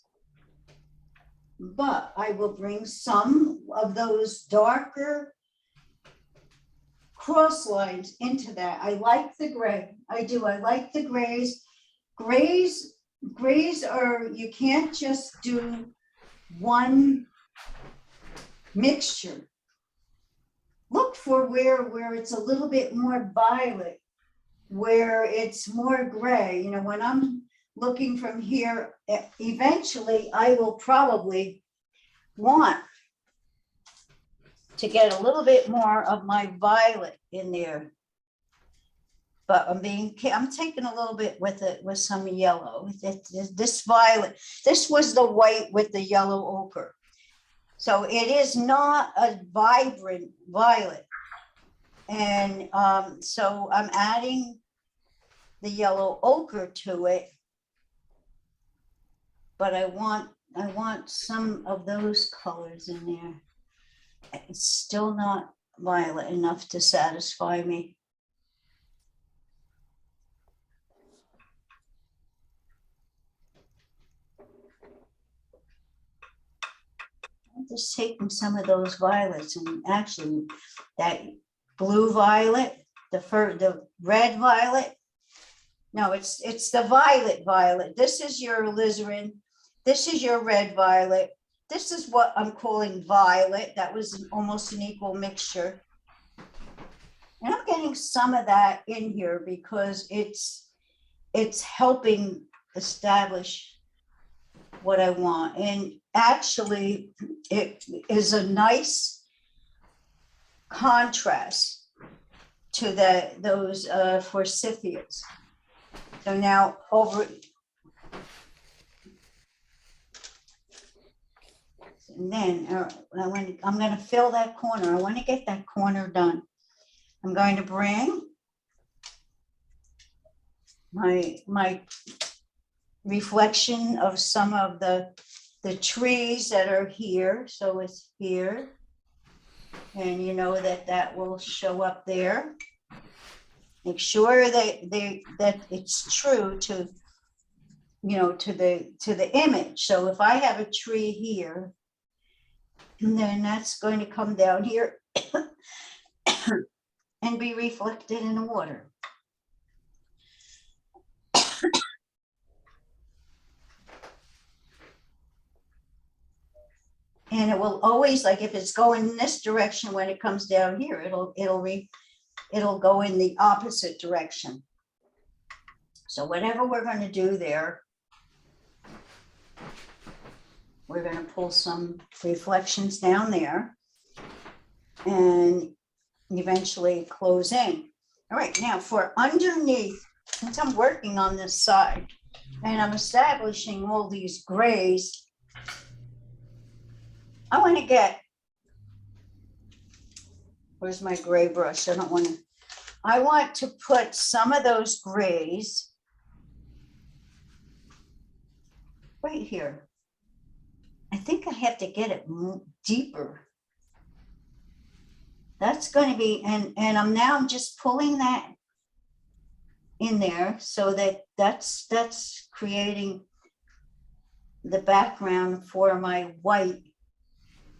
but I will bring some of those darker cross lines into that. I like the gray. I do. I like the grays. Grays are, you can't just do one mixture. Look for where it's a little bit more violet, where it's more gray. When I'm looking from here, eventually I will probably want to get a little bit more of my violet in there. But I'm taking a little bit with some yellow. This violet, this was the white with the yellow ochre. So it is not a vibrant violet. And so I'm adding the yellow ochre to it. But I want some of those colors in there. It's still not violet enough to satisfy me. I'm just taking some of those violets, and actually that blue violet, the red violet. No, it's the violet. This is your alizarin. This is your red violet. This is what I'm calling violet. That was almost an equal mixture. And I'm getting some of that in here because it's helping establish what I want. And actually, it is a nice contrast to those forsythias. So now and then I'm going to fill that corner. I want to get that corner done. I'm going to bring my reflection of some of the trees that are here. So it's here, and you know that will show up there. Make sure that it's true to, you know, to the image. So if I have a tree here, and then that's going to come down here and be reflected in the water. And it will always, like if it's going in this direction, when it comes down here, it'll go in the opposite direction. So whatever we're going to do there, we're going to pull some reflections down there and eventually close in. All right, now for underneath, since I'm working on this side and I'm establishing all these grays, I want to get, where's my gray brush? I want to put some of those grays right here. I think I have to get it deeper. That's going to be, and I'm just pulling that in there so that's creating the background for my white.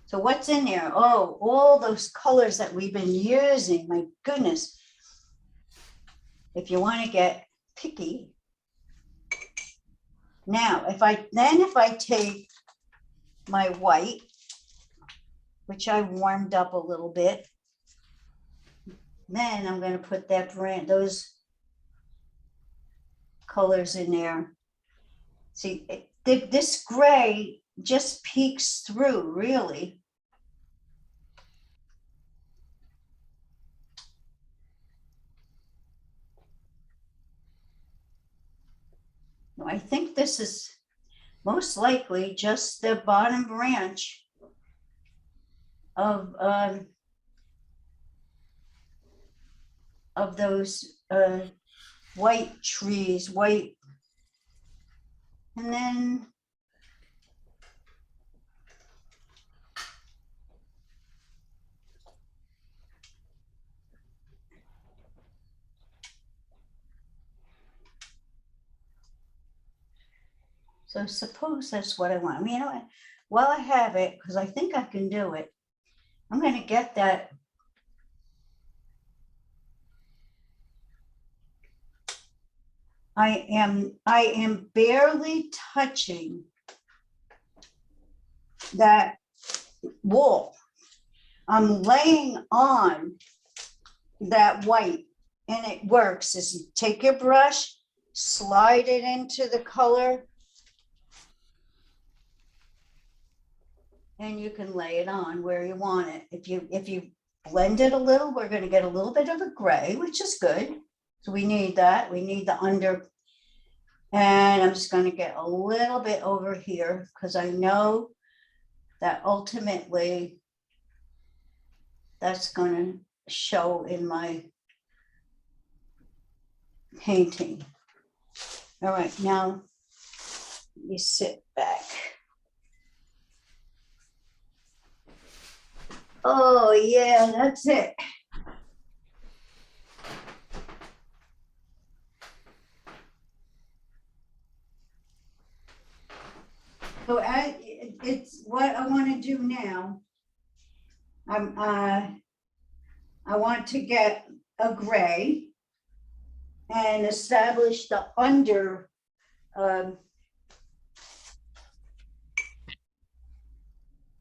So what's in there? Oh, all those colors that we've been using. My goodness. If you want to get picky. Now, if I take my white, which I warmed up a little bit, then I'm going to put those colors in there. See, this gray just peeks through, really. I think this is most likely just the bottom branch of those white trees, and then so suppose that's what I want. I mean, you know, while I have it, because I think I can do it, I'm going to get that. I am barely touching that wool. I'm laying on that white, and it works. Is you take your brush, slide it into the color, and you can lay it on where you want it. If you blend it a little, we're going to get a little bit of a gray, which is good. So we need that. We need the under. And I'm just going to get a little bit over here because I know that ultimately that's going to show in my painting. All right, now you sit back. Oh, yeah, that's it. So it's what I want to do now. I want to get a gray and establish the under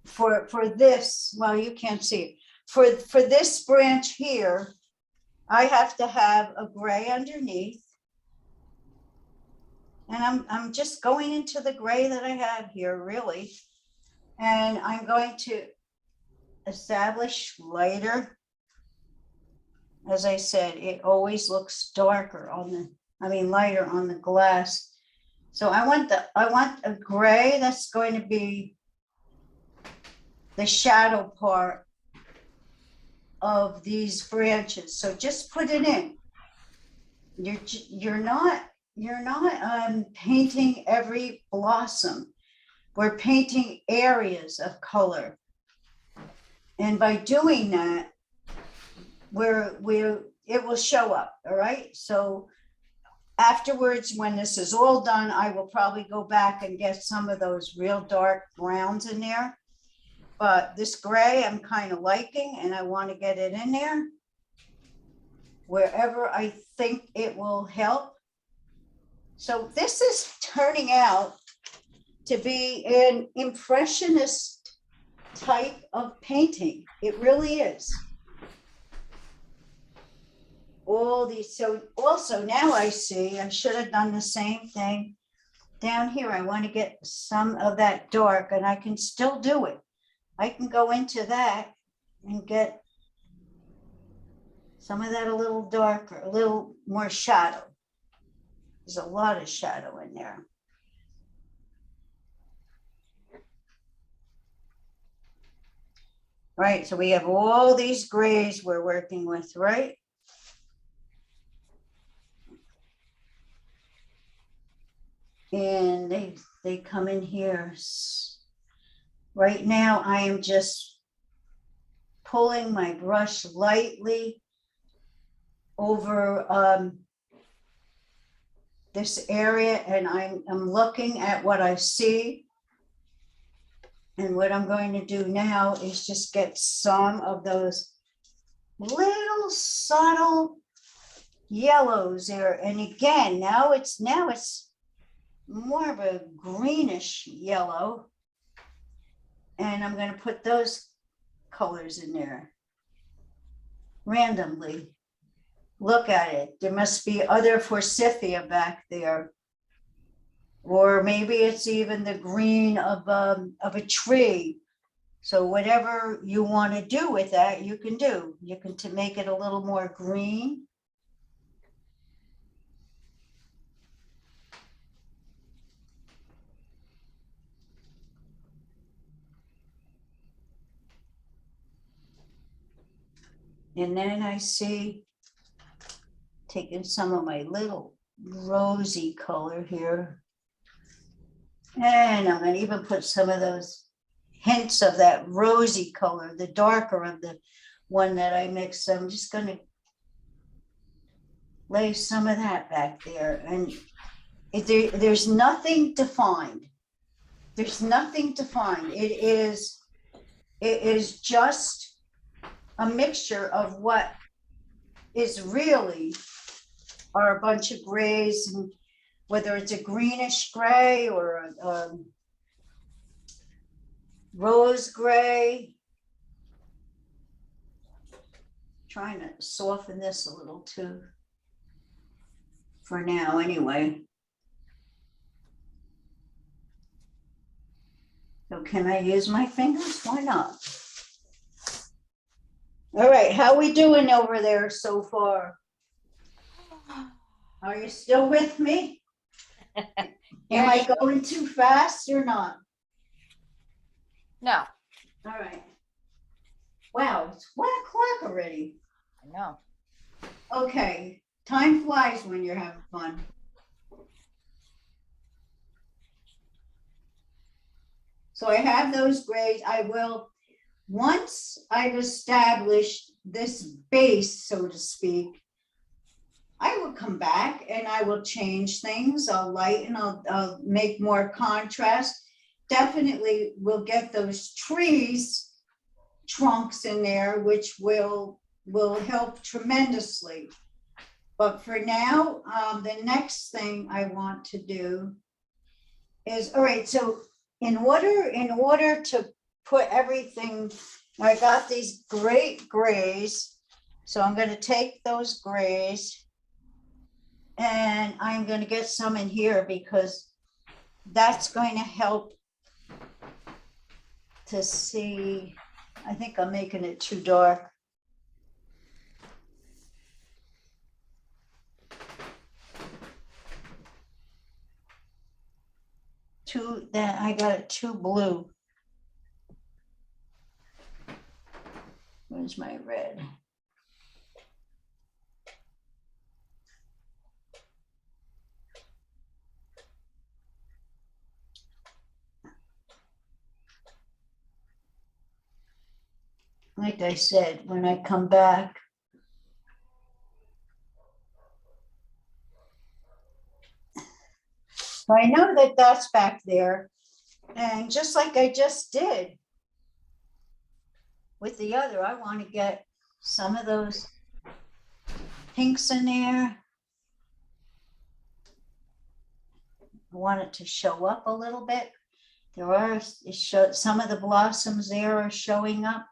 for this. Well, you can't see it. For this branch here, I have to have a gray underneath. And I'm just going into the gray that I have here, really. And I'm going to establish lighter. As I said, it always looks darker on the, lighter on the glass. So I want a gray that's going to be the shadow part of these branches. So just put it in. You're not painting every blossom. We're painting areas of color. And by doing that, it will show up, all right? So afterwards, when this is all done, I will probably go back and get some of those real dark browns in there. But this gray I'm kind of liking, and I want to get it in there wherever I think it will help. So this is turning out to be an impressionist type of painting. It really is. All these, so also now I see, I should have done the same thing down here. I want to get some of that dark, and I can still do it. I can go into that and get some of that a little darker, a little more shadow. There's a lot of shadow in there. Right, so we have all these grays we're working with, right? And they come in here. Right now, I am just pulling my brush lightly over this area, and I'm looking at what I see. And what I'm going to do now is just get some of those little subtle yellows there. And again, now it's more of a greenish yellow. And I'm going to put those colors in there randomly. Look at it. There must be other forsythia back there. Or maybe it's even the green of a tree. So whatever you want to do with that, you can do. You can to make it a little more green. And then I see taking some of my little rosy color here. And I'm going to even put some of those hints of that rosy color, the darker of the one that I mixed. So I'm just going to lay some of that back there. And there's nothing defined. There's nothing defined. It is just a mixture of what is really are a bunch of grays, and whether it's a greenish gray or a rose gray. Trying to soften this a little too, for now anyway. So can I use my fingers? Why not? All right, how we doing over there so far? Are you still with me? Am I going too fast or not? No. All right. Wow, it's 1 o'clock already. No. Okay, time flies when you're having fun. So I have those grades. I will, once I've established this base, so to speak, I will come back and I will change things. I'll lighten, I'll make more contrast. Definitely will get those trees trunks in there, which will help tremendously. But for now, the next thing I want to do is, all right, so in order to put everything, I got these great grays. So I'm going to take those grays and I'm going to get some in here because that's going to help to see. I think I'm making it too dark. Then I got it too blue. Where's my red? Like I said, when I come back, I know that that's back there. And just like I just did with the other, I want to get some of those pinks in there. I want it to show up a little bit. There are, some of the blossoms there are showing up.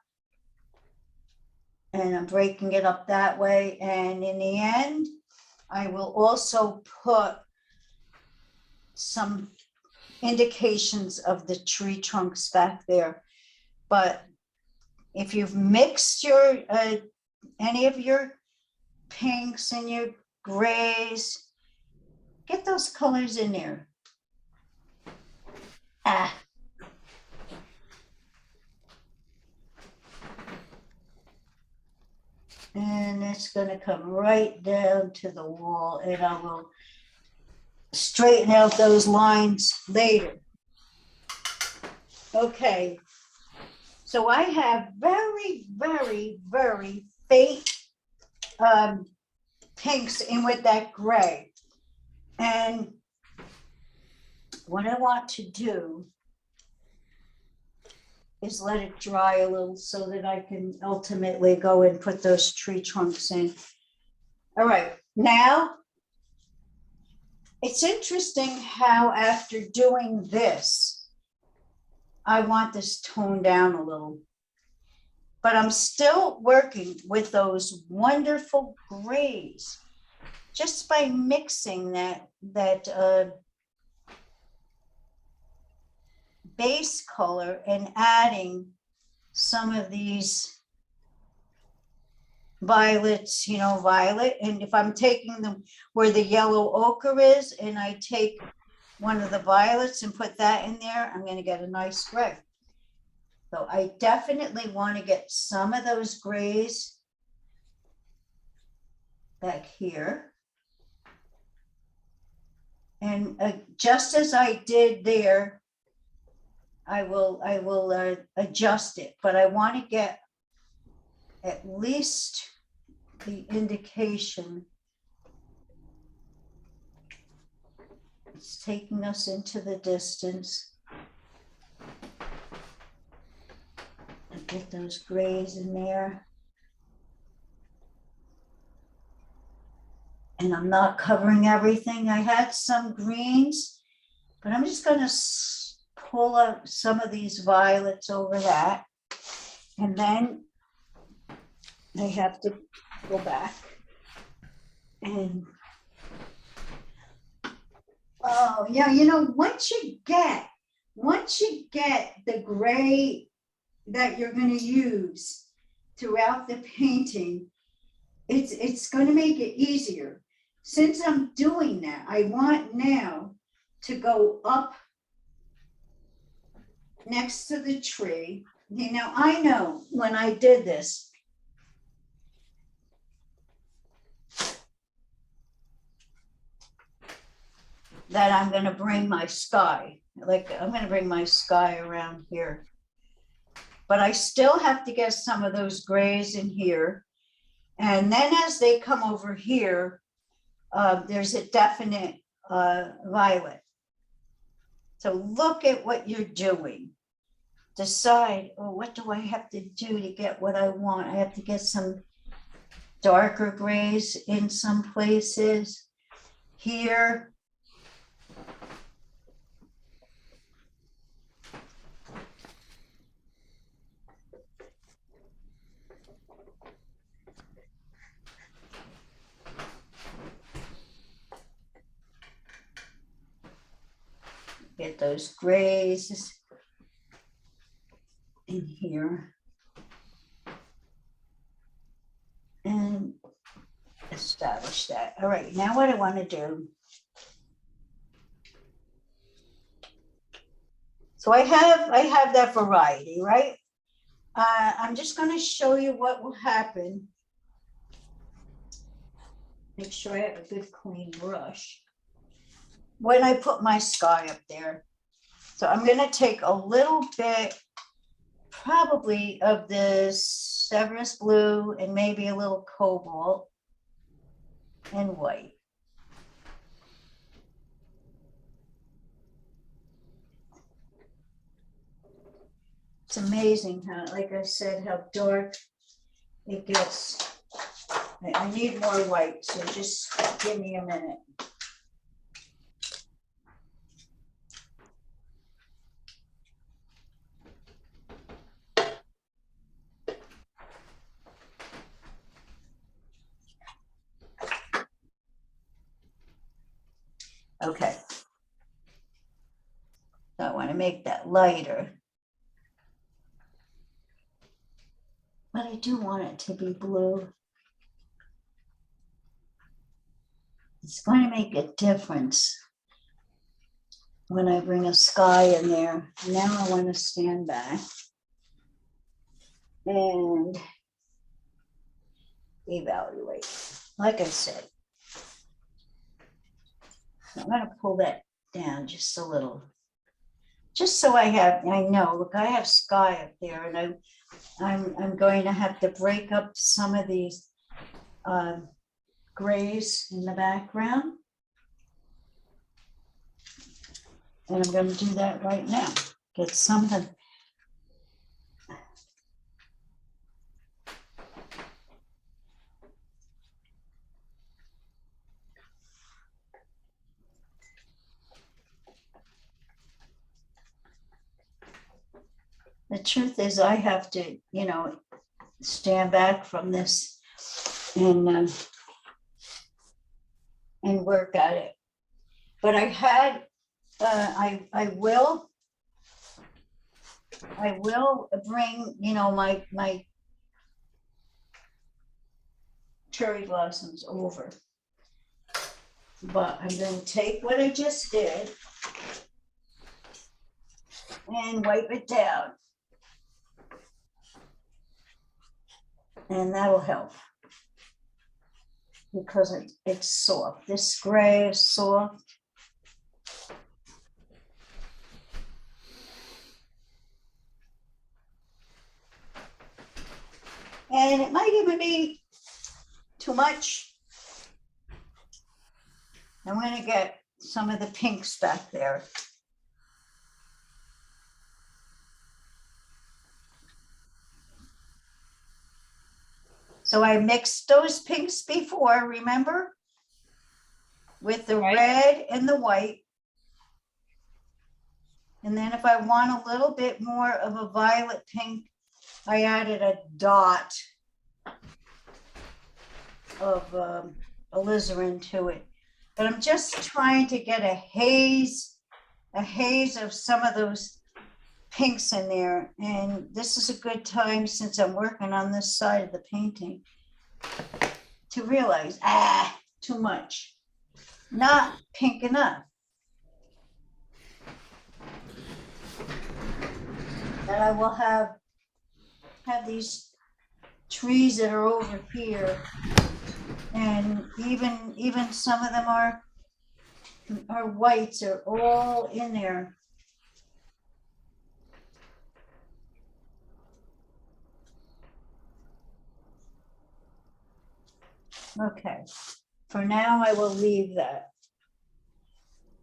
And I'm breaking it up that way. And in the end, I will also put some indications of the tree trunks back there. But if you've mixed your any of your pinks and your grays, get those colors in there. And it's going to come right down to the wall, and I will straighten out those lines later. Okay, so I have very, very, very faint pinks in with that gray. And what I want to do is let it dry a little so that I can ultimately go and put those tree trunks in. All right, now it's interesting how after doing this, I want this toned down a little, but I'm still working with those wonderful grays just by mixing that base color and adding some of these violets, violet. And if I'm taking them where the yellow ochre is and I take one of the violets and put that in there, I'm going to get a nice gray. So I definitely want to get some of those grays back here. And just as I did there, I will adjust it, but I want to get at least the indication. It's taking us into the distance. And get those grays in there. And I'm not covering everything. I had some greens, but I'm just going to pull out some of these violets over that. And then I have to go back and, oh yeah, once you get the gray that you're going to use throughout the painting, it's going to make it easier. Since I'm doing that, I want now to go up next to the tree. I know when I did this, that I'm gonna bring my sky, like I'm gonna bring my sky around here. But I still have to get some of those grays in here. And then as they come over here, there's a definite violet. So look at what you're doing. Decide, oh, what do I have to do to get what I want? I have to get some darker grays in some places. Here. Get those grays in here. And establish that. All right, now what I want to do. So I have that variety, right? I'm just going to show you what will happen. Make sure I have a good clean brush. When I put my sky up there. So I'm going to take a little bit, probably of this Severus blue and maybe a little cobalt and white. It's amazing how, like I said, how dark it gets. I need more white, so just give me a minute. Okay. So I want to make that lighter. But I do want it to be blue. It's going to make a difference when I bring a sky in there. Now I want to stand back and evaluate. Like I said, I'm going to pull that down just a little. Just so I know, look, I have sky up there, and I'm going to have to break up some of these grays in the background. And I'm going to do that right now. Get something. The truth is, I have to, stand back from this and work at it. But I will bring, my cherry blossoms over. But I'm going to take what I just did and wipe it down. And that'll help because it's soft. This gray is soft. And it might even be too much. I'm going to get some of the pinks back there. So I mixed those pinks before, remember? With the red and the white. And then if I want a little bit more of a violet pink, I added a dot of alizarin to it. But I'm just trying to get a haze of some of those pinks in there. And this is a good time, since I'm working on this side of the painting, to realize, too much, not pink enough. And I will have these trees that are over here, and even some of them are our whites are all in there. Okay, for now I will leave that.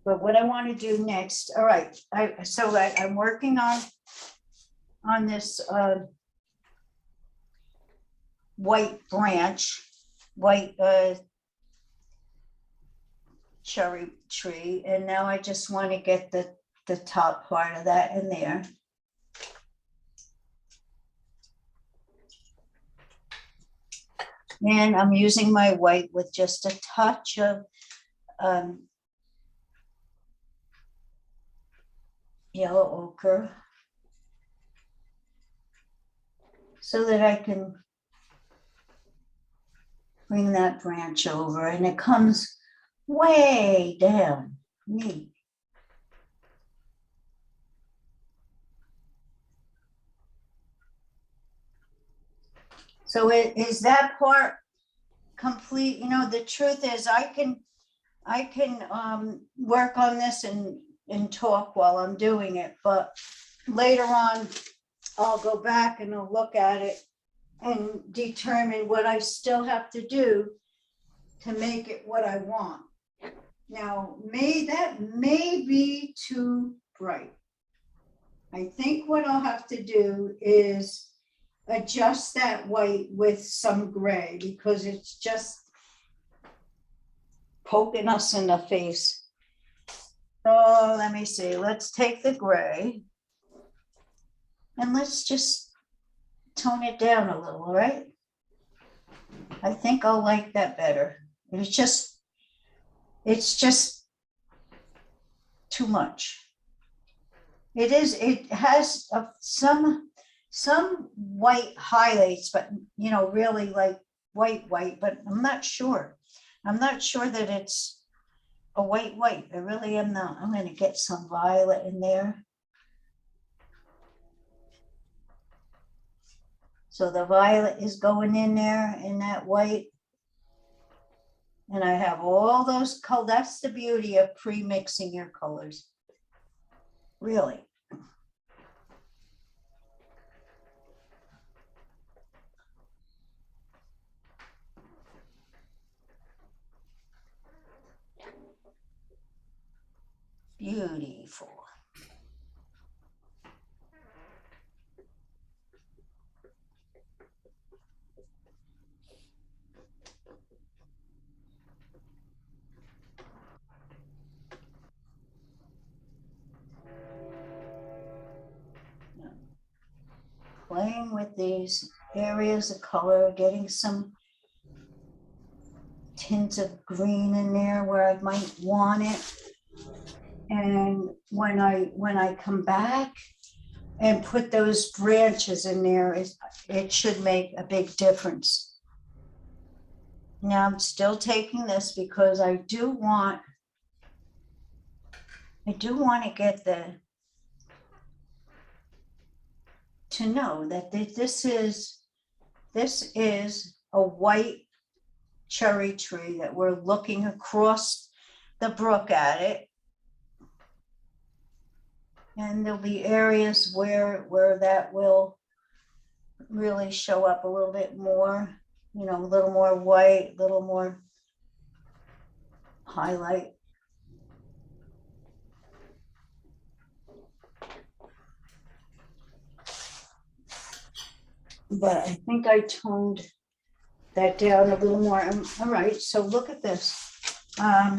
But what I want to do next, all right, I'm working on this white branch, white cherry tree, and now I just want to get the top part of that in there. And I'm using my white with just a touch of yellow ochre so that I can bring that branch over, and it comes way down. Neat. So is that part complete? You know, the truth is I can work on this and talk while I'm doing it, but later on I'll go back and I'll look at it and determine what I still have to do to make it what I want. Now, that may be too bright. I think what I'll have to do is adjust that white with some gray because it's just poking us in the face. So let me see, let's take the gray and let's just tone it down a little, all right? I think I'll like that better. It's just too much. It has some white highlights, but you know, really like white, but I'm not sure. I'm not sure that it's a white. I really am not. I'm going to get some violet in there. So the violet is going in there in that white. And I have all those colors. That's the beauty of pre-mixing your colors. Really. Beautiful. Playing with these areas of color, getting some tints of green in there where I might want it. And when I come back and put those branches in there, it should make a big difference. Now I'm still taking this because I do want to get to know that this is a white cherry tree that we're looking across the brook at it. And there'll be areas where that will really show up a little bit more, you know, a little more white, a little more highlight. But I think I toned that down a little more. All right, so look at this.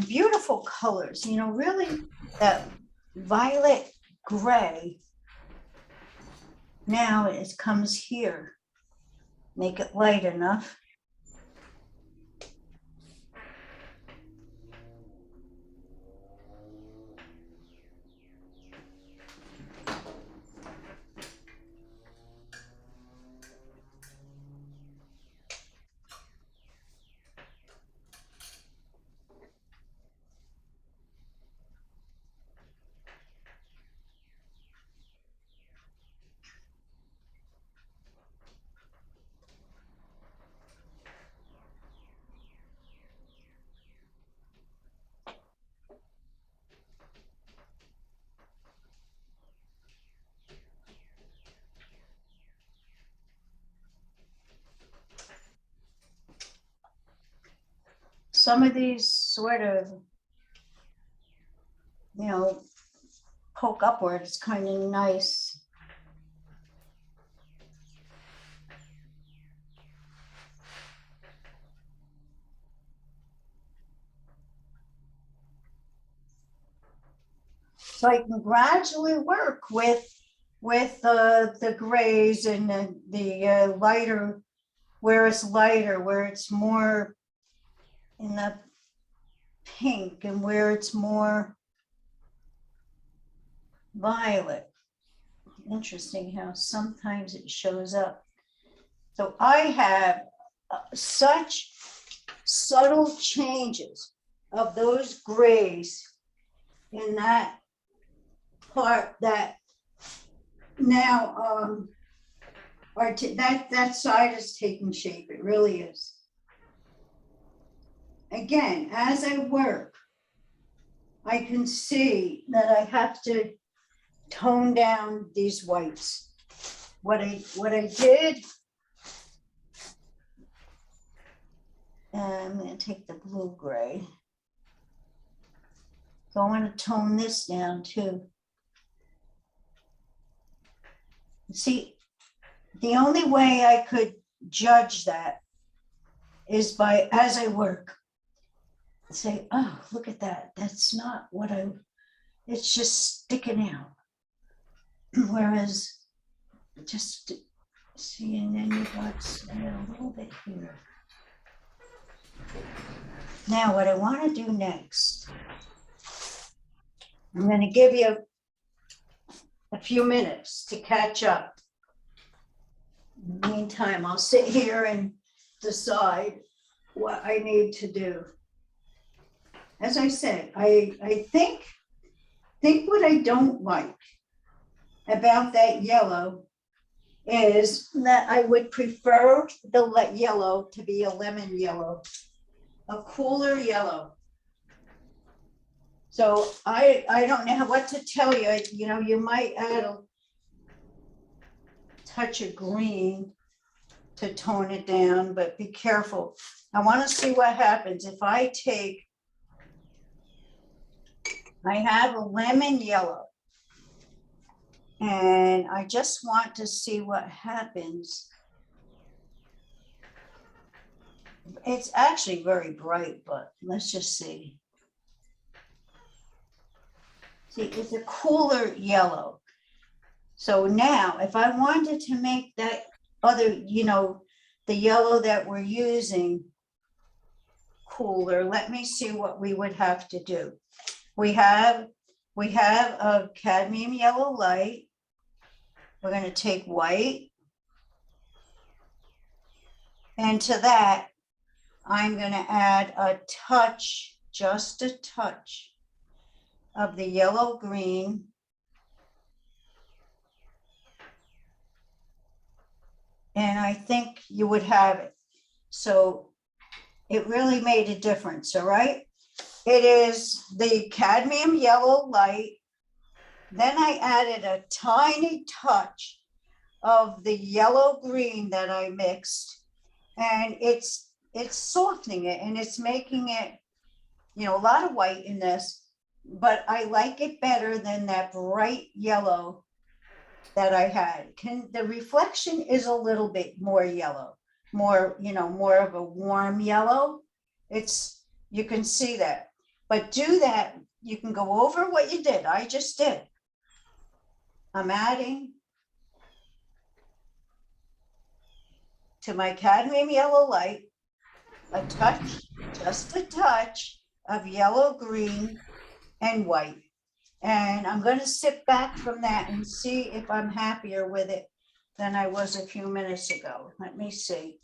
Beautiful colors, you know, really that violet gray. Now it comes here. Make it light enough. some of these sort of, you know, poke upward. It's kind of nice. So I can gradually work with the grays and the lighter, where it's lighter, where it's more in the pink, and where it's more violet. Interesting how sometimes it shows up. So I have such subtle changes of those grays in that part that now that side is taking shape. It really is. Again, as I work, I can see that I have to tone down these whites. What I did, I'm going to take the blue gray. So I want to tone this down too. See, the only way I could judge that is by, as I work, say, oh, look at that. That's not what it's just sticking out. Whereas just see, and then you got a little bit here. Now, what I want to do next, I'm going to give you a few minutes to catch up. In the meantime, I'll sit here and decide what I need to do. As I said, I think what I don't like about that yellow is that I would prefer the yellow to be a lemon yellow, a cooler yellow. So I don't know what to tell you. You know, you might add a touch of green to tone it down, but be careful. I want to see what happens if I have a lemon yellow, and I just want to see what happens. It's actually very bright, but let's just see. See, it's a cooler yellow. So now, if I wanted to make that other, you know, the yellow that we're using cooler, let me see what we would have to do. We have a cadmium yellow light. We're going to take white. And to that, I'm going to add a touch, just a touch of the yellow green. And I think you would have it. So it really made a difference, all right? It is the cadmium yellow light. Then I added a tiny touch of the yellow green that I mixed, and it's softening it, and it's making it, you know, a lot of white in this, but I like it better than that bright yellow that I had. The reflection is a little bit more yellow, more, you know, more of a warm yellow. You can see that, but do that. You can go over what you did. I just did. I'm adding to my cadmium yellow light a touch, just a touch of yellow, green, and white. And I'm going to sit back from that and see if I'm happier with it than I was a few minutes ago. Let me see.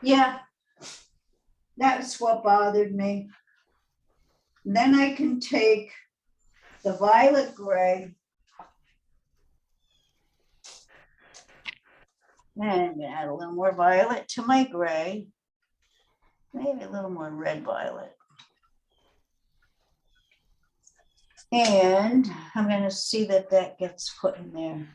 Yeah, that's what bothered me. And then I can take the violet gray and I'm going to add a little more violet to my gray. Maybe a little more red violet. And I'm going to see that that gets put in there.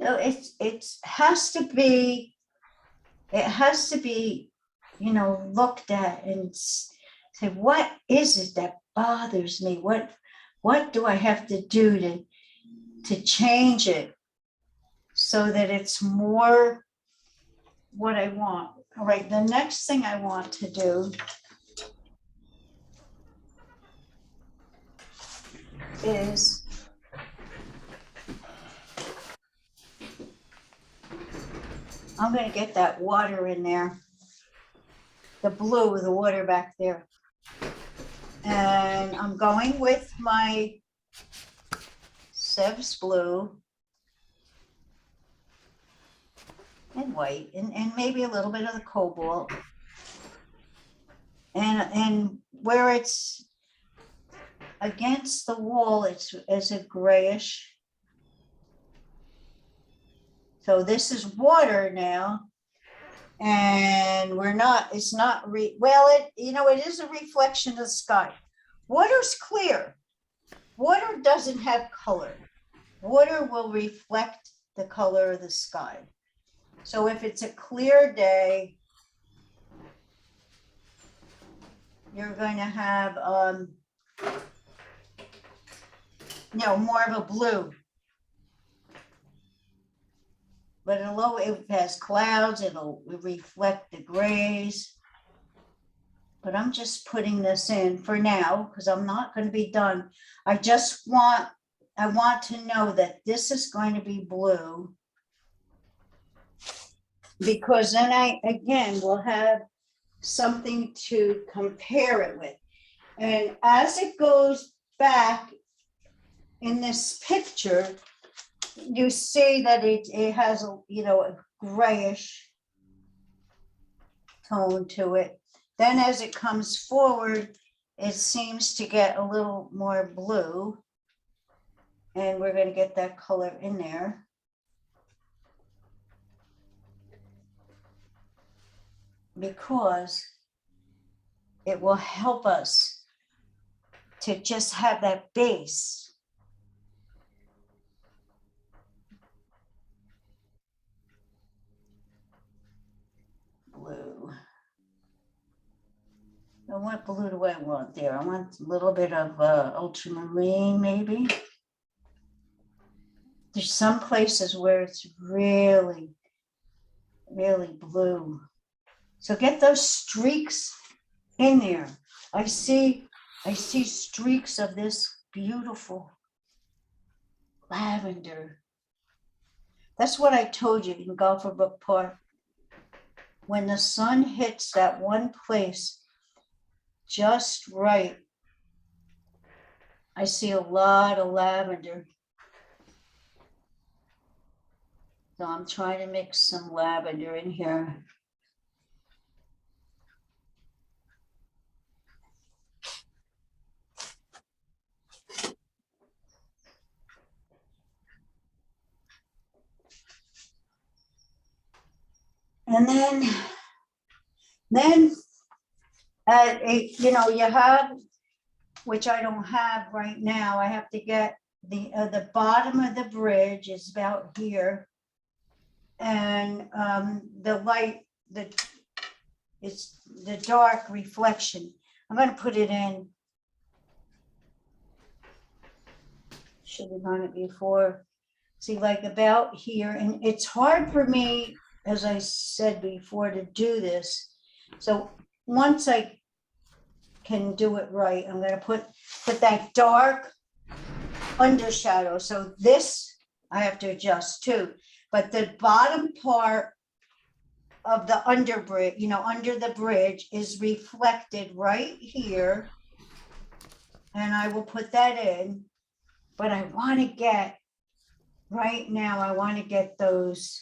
So it has to be, you know, looked at and say, what is it that bothers me? What do I have to do to change it so that it's more what I want? All right, the next thing I want to do is I'm going to get that water in there, the blue, the water back there. And I'm going with my Sev's blue and white and maybe a little bit of the cobalt. And where it's against the wall, it's a grayish. So this is water now. And it's not, it is a reflection of the sky. Water's clear. Water doesn't have color. Water will reflect the color of the sky. So if it's a clear day, you're going to have, more of a blue. But although it has clouds, it'll reflect the grays. But I'm just putting this in for now because I'm not going to be done. I want to know that this is going to be blue, because then I, again, will have something to compare it with. And as it goes back in this picture, you see that it has a grayish tone to it. Then as it comes forward, it seems to get a little more blue. And we're going to get that color in there. Because it will help us to just have that base. Blue. Now what blue do I want there? I want a little bit of ultramarine, maybe. There's some places where it's really, really blue. So get those streaks in there. I see streaks of this beautiful lavender. That's what I told you in Golfer Brook Park. When the sun hits that one place just right, I see a lot of lavender. So I'm trying to mix some lavender in here. And then you have, which I don't have right now, I have to get the bottom of the bridge is about here. And the light, it's the dark reflection. I'm going to put it in. Should have done it before. See, like about here, and it's hard for me, as I said before, to do this. So once I can do it right, I'm going to put that dark undershadow. So this I have to adjust too. But the bottom part of the underbridge, under the bridge, is reflected right here. And I will put that in. But I want to get, right now, I want to get those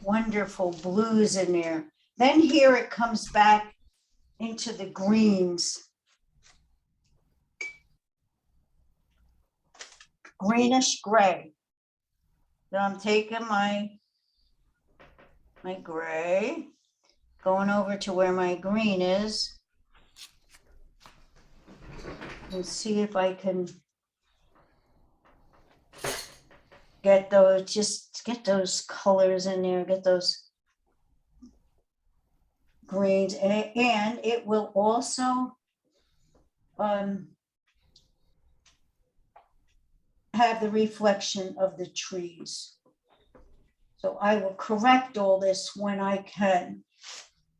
wonderful blues in there. Then here it comes back into the greens. Greenish gray. So I'm taking my gray, going over to where my green is, and see if I can get those, just get those colors in there, get those greens, and it will also have the reflection of the trees. So I will correct all this when I can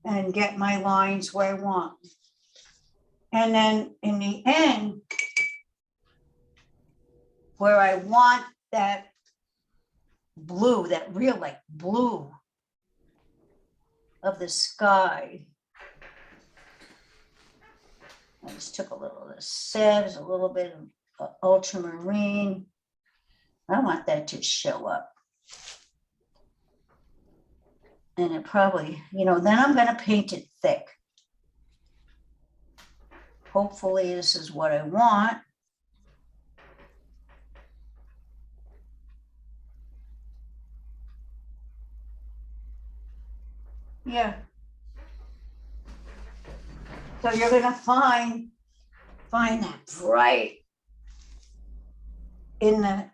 and get my lines where I want. And then in the end, where I want that blue, that real like blue of the sky, I just took a little of the sieves, a little bit of ultramarine. I want that to show up. And it probably, then I'm going to paint it thick. Hopefully this is what I want. Yeah. So you're going to find that bright in the,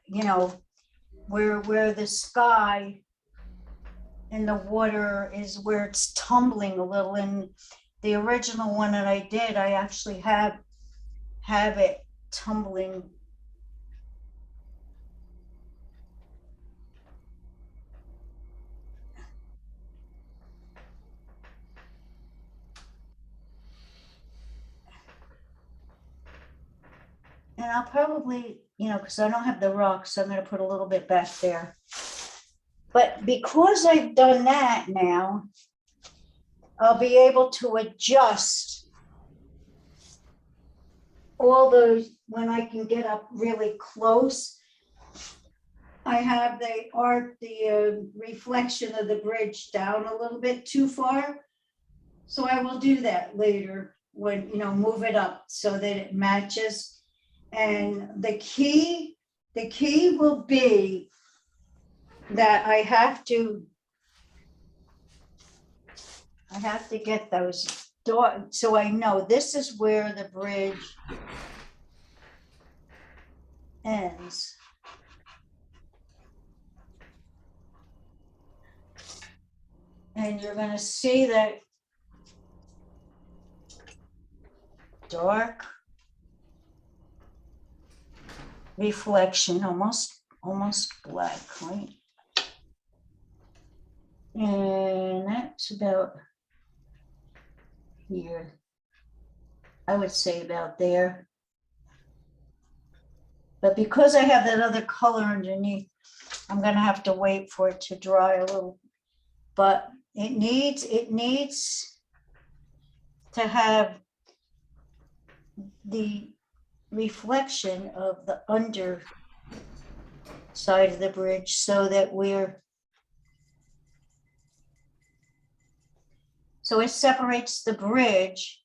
where the sky and the water is where it's tumbling a little. And the original one that I did, I actually have it tumbling. And I'll probably, because I don't have the rocks, so I'm going to put a little bit back there. But because I've done that now, I'll be able to adjust all those when I can get up really close. I have the reflection of the bridge down a little bit too far. So I will do that later when, move it up so that it matches. And the key will be that I have to get those dots, so I know this is where the bridge ends. And you're going to see that dark reflection, almost black, right? And that's about here. I would say about there. But because I have that other color underneath, I'm going to have to wait for it to dry a little. But it needs to have the reflection of the under side of the bridge so that so it separates the bridge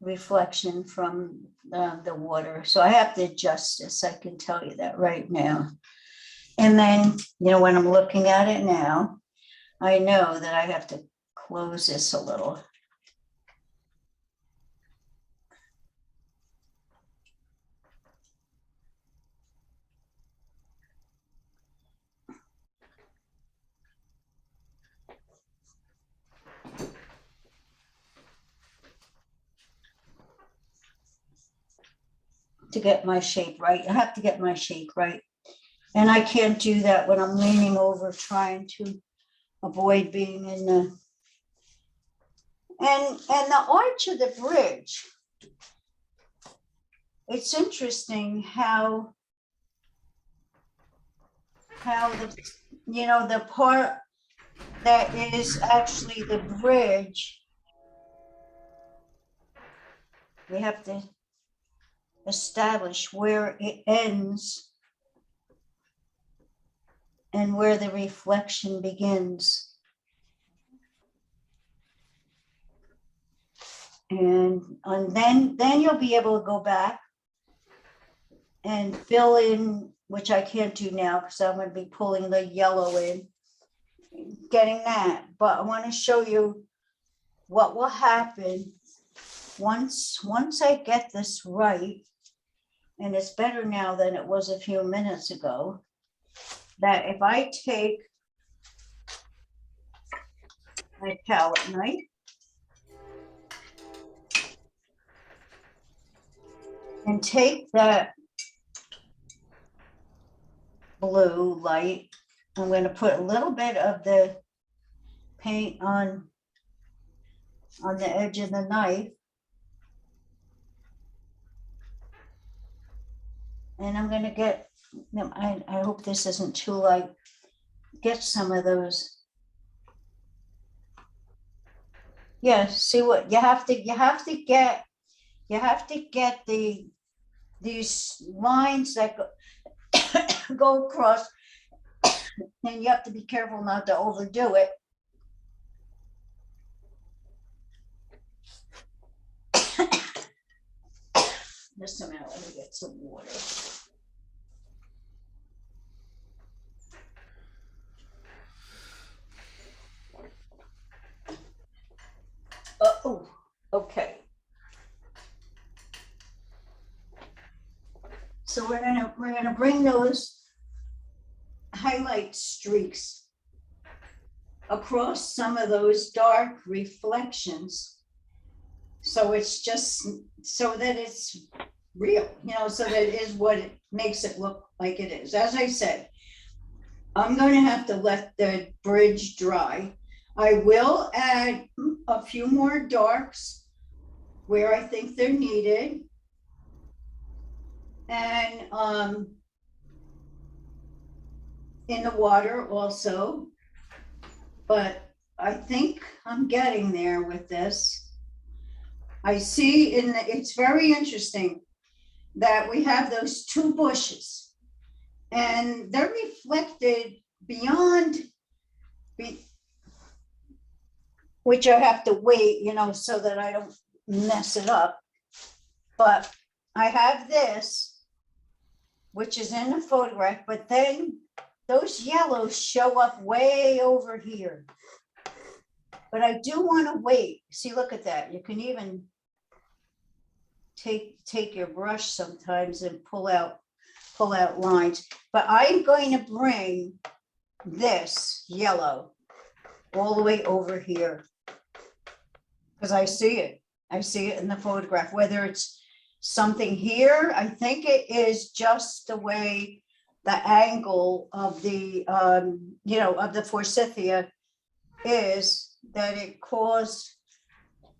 reflection from the water. So I have to adjust this, I can tell you that right now. And then, when I'm looking at it now, I know that I have to close this a little. To get my shape right. I have to get my shape right. And I can't do that when I'm leaning over trying to avoid being in the, and the arch of the bridge. It's interesting how the part that is actually the bridge, we have to establish where it ends and where the reflection begins. And then you'll be able to go back and fill in, which I can't do now because I'm going to be pulling the yellow in, getting that. But I want to show you what will happen once I get this right. and it's better now than it was a few minutes ago, that if I take my palette knife and take that blue light, I'm going to put a little bit of the paint on the edge of the knife. And I'm going to get, I hope this isn't too light, get some of those. Yeah, see what you have to get these lines that go across, and you have to be careful not to overdo it. Just a minute, let me get some water. Oh, okay. So we're gonna bring those highlight streaks across some of those dark reflections. So it's just so that it's real, so that it is what it makes it look like it is. As I said, I'm going to have to let the bridge dry. I will add a few more darks where I think they're needed. And in the water also. But I think I'm getting there with this. I see it's very interesting that we have those two bushes and they're reflected beyond, which I have to wait, so that I don't mess it up. But I have this, which is in the photograph, but then those yellows show up way over here. But I do want to wait. See, look at that. You can even take your brush sometimes and pull out lines. But I'm going to bring this yellow all the way over here because I see it. I see it in the photograph. Whether it's something here, I think it is just the way the angle of the of the forsythia is, that it caused,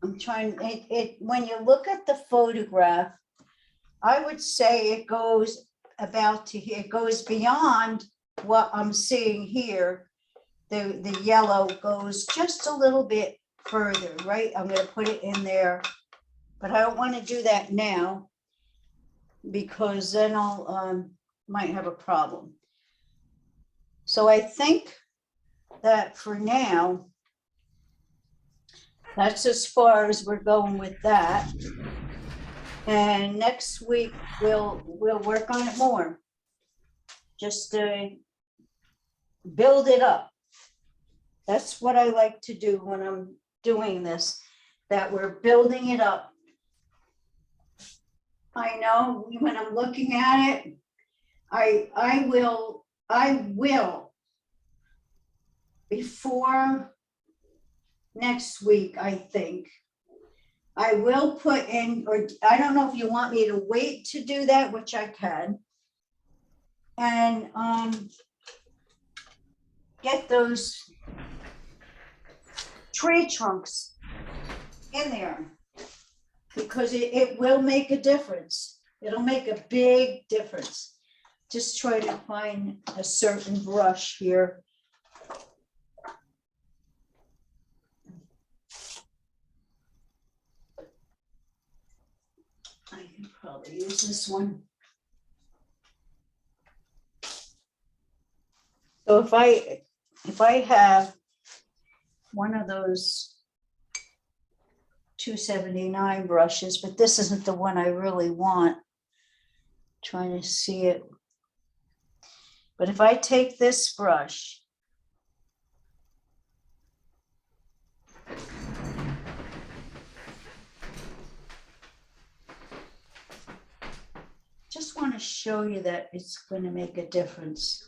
I'm trying, it when you look at the photograph, I would say it goes about to here, it goes beyond what I'm seeing here. The yellow goes just a little bit further, right? I'm going to put it in there, but I don't want to do that now because then I'll might have a problem. So I think that for now, that's as far as we're going with that. And next week we'll work on it more, just to build it up. That's what I like to do when I'm doing this, that we're building it up. I know when I'm looking at it, I will before next week, I think I will put in, or I don't know if you want me to wait to do that, which I can, and get those tree trunks in there, because it will make a difference. It'll make a big difference. Just try to find a certain brush here. I can probably use this one. So if I have one of those 279 brushes, but this isn't the one I really want. Trying to see it. But if I take this brush just to show you that it's going to make a difference.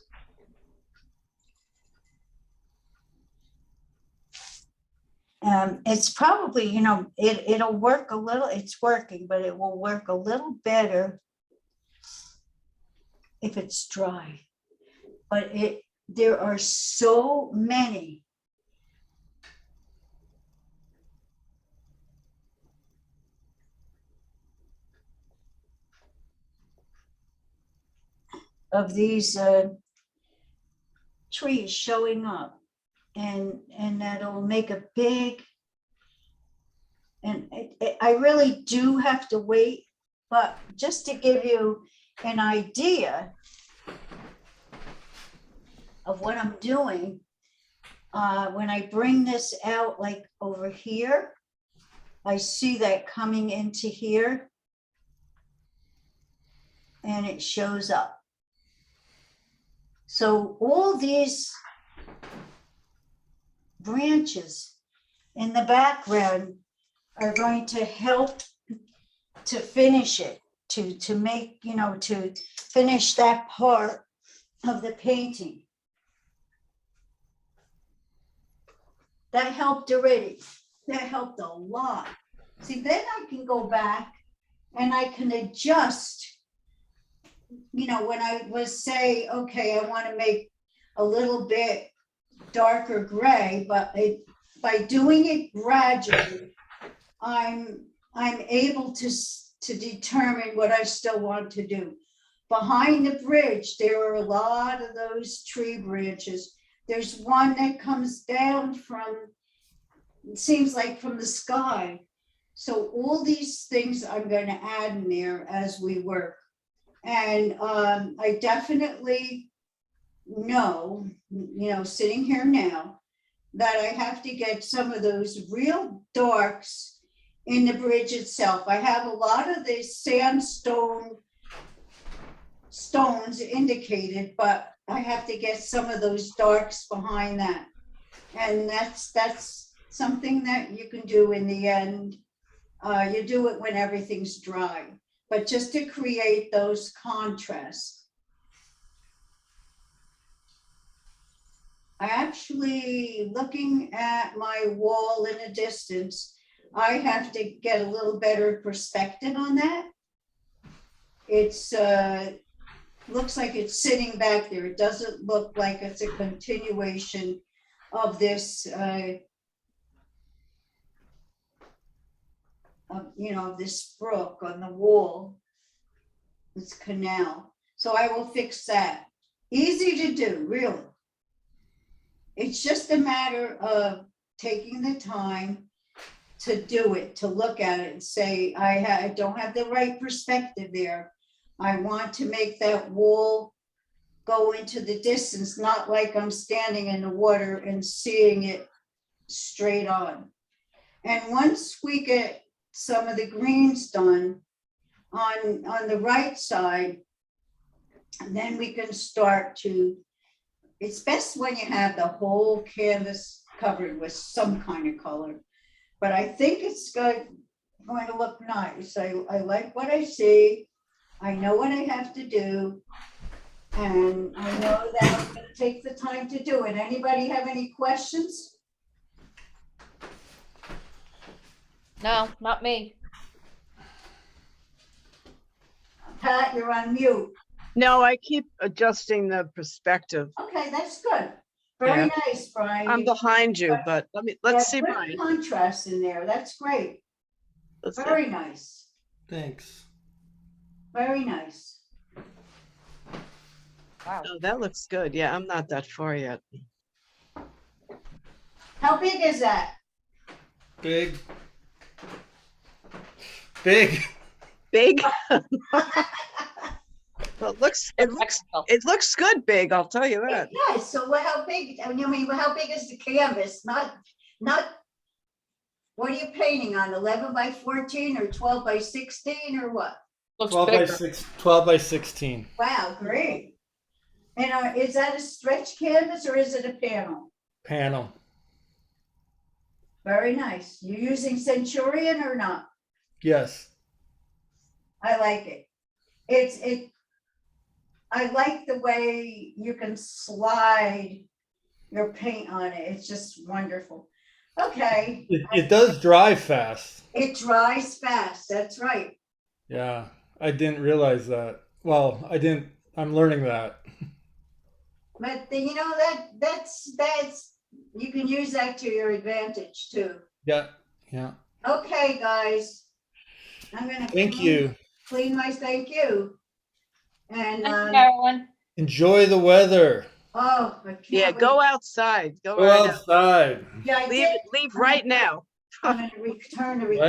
It's probably, you know, it'll work a little, it's working, but it will work a little better if it's dry. But there are so many of these trees showing up, and that'll make a big, and I really do have to wait, but just to give you an idea of what I'm doing, when I bring this out like over here, I see that coming into here and it shows up. So all these branches in the background are going to help to finish it, to make, you know, to finish that part of the painting. That helped already. That helped a lot. See, then I can go back and I can adjust, you know, when I was say, okay, I want to make a little bit darker gray, but by doing it gradually, I'm able to determine what I still want to do. Behind the bridge, there are a lot of those tree branches. There's one that comes down from, it seems like from the sky. So all these things I'm going to add in there as we work. And I definitely know, you know, sitting here now, that I have to get some of those real darks in the bridge itself. I have a lot of the sandstone stones indicated, but I have to get some of those darks behind that. And that's something that you can do in the end. You do it when everything's dry, but just to create those contrasts. I actually, looking at my wall in a distance, I have to get a little better perspective on that. It's looks like it's sitting back there. It doesn't look like it's a continuation of this, you know, this brook on the wall, this canal. So I will fix that. Easy to do, really. It's just a matter of taking the time to do it, to look at it and say, I don't have the right perspective there. I want to make that wall go into the distance, not like I'm standing in the water and seeing it straight on. And once we get some of the greens done on the right side, then we can start to, it's best when you have the whole canvas covered with some kind of color. But I think it's going to look nice. I like what I see. I know what I have to do. And I know that I'm going to take the time to do it. Anybody have any questions? No, not me. Pat, you're on mute. No, I keep adjusting the perspective. Okay, that's good. Very Yeah. nice, Brian. I'm behind you, but let's see Put Brian. contrast in there. That's great. Let's see. Very nice. Thanks. Very nice. Wow. Oh, that looks good. Yeah, I'm not that far yet. How big is that? Big. Big. Big. Well, it looks good big, I'll tell you that. Yes, so how big, I mean, how big is the canvas? Not, what are you painting on, 11 by 14 or 12 by 16 or what? Looks 12 by bigger. 6, 12 by 16. Wow, great. And is that a stretch canvas or is it a panel? Panel. Very nice. You using Centurion or not? Yes. I like it. I like the way you can slide your paint on it. It's just wonderful. Okay, It does dry fast. it dries fast. That's right. Yeah, I didn't realize that. Well, I didn't. I'm learning that. But you know, that's you can use that to your advantage too. Yeah, yeah. Okay, guys. I'm gonna Thank you. clean my thank you. And Thank you, Marilyn. Enjoy the weather. oh, I can't Yeah, wait. go outside. Go Go right out. outside. Yeah, I Leave did. leave right now. I'm gonna return the Right?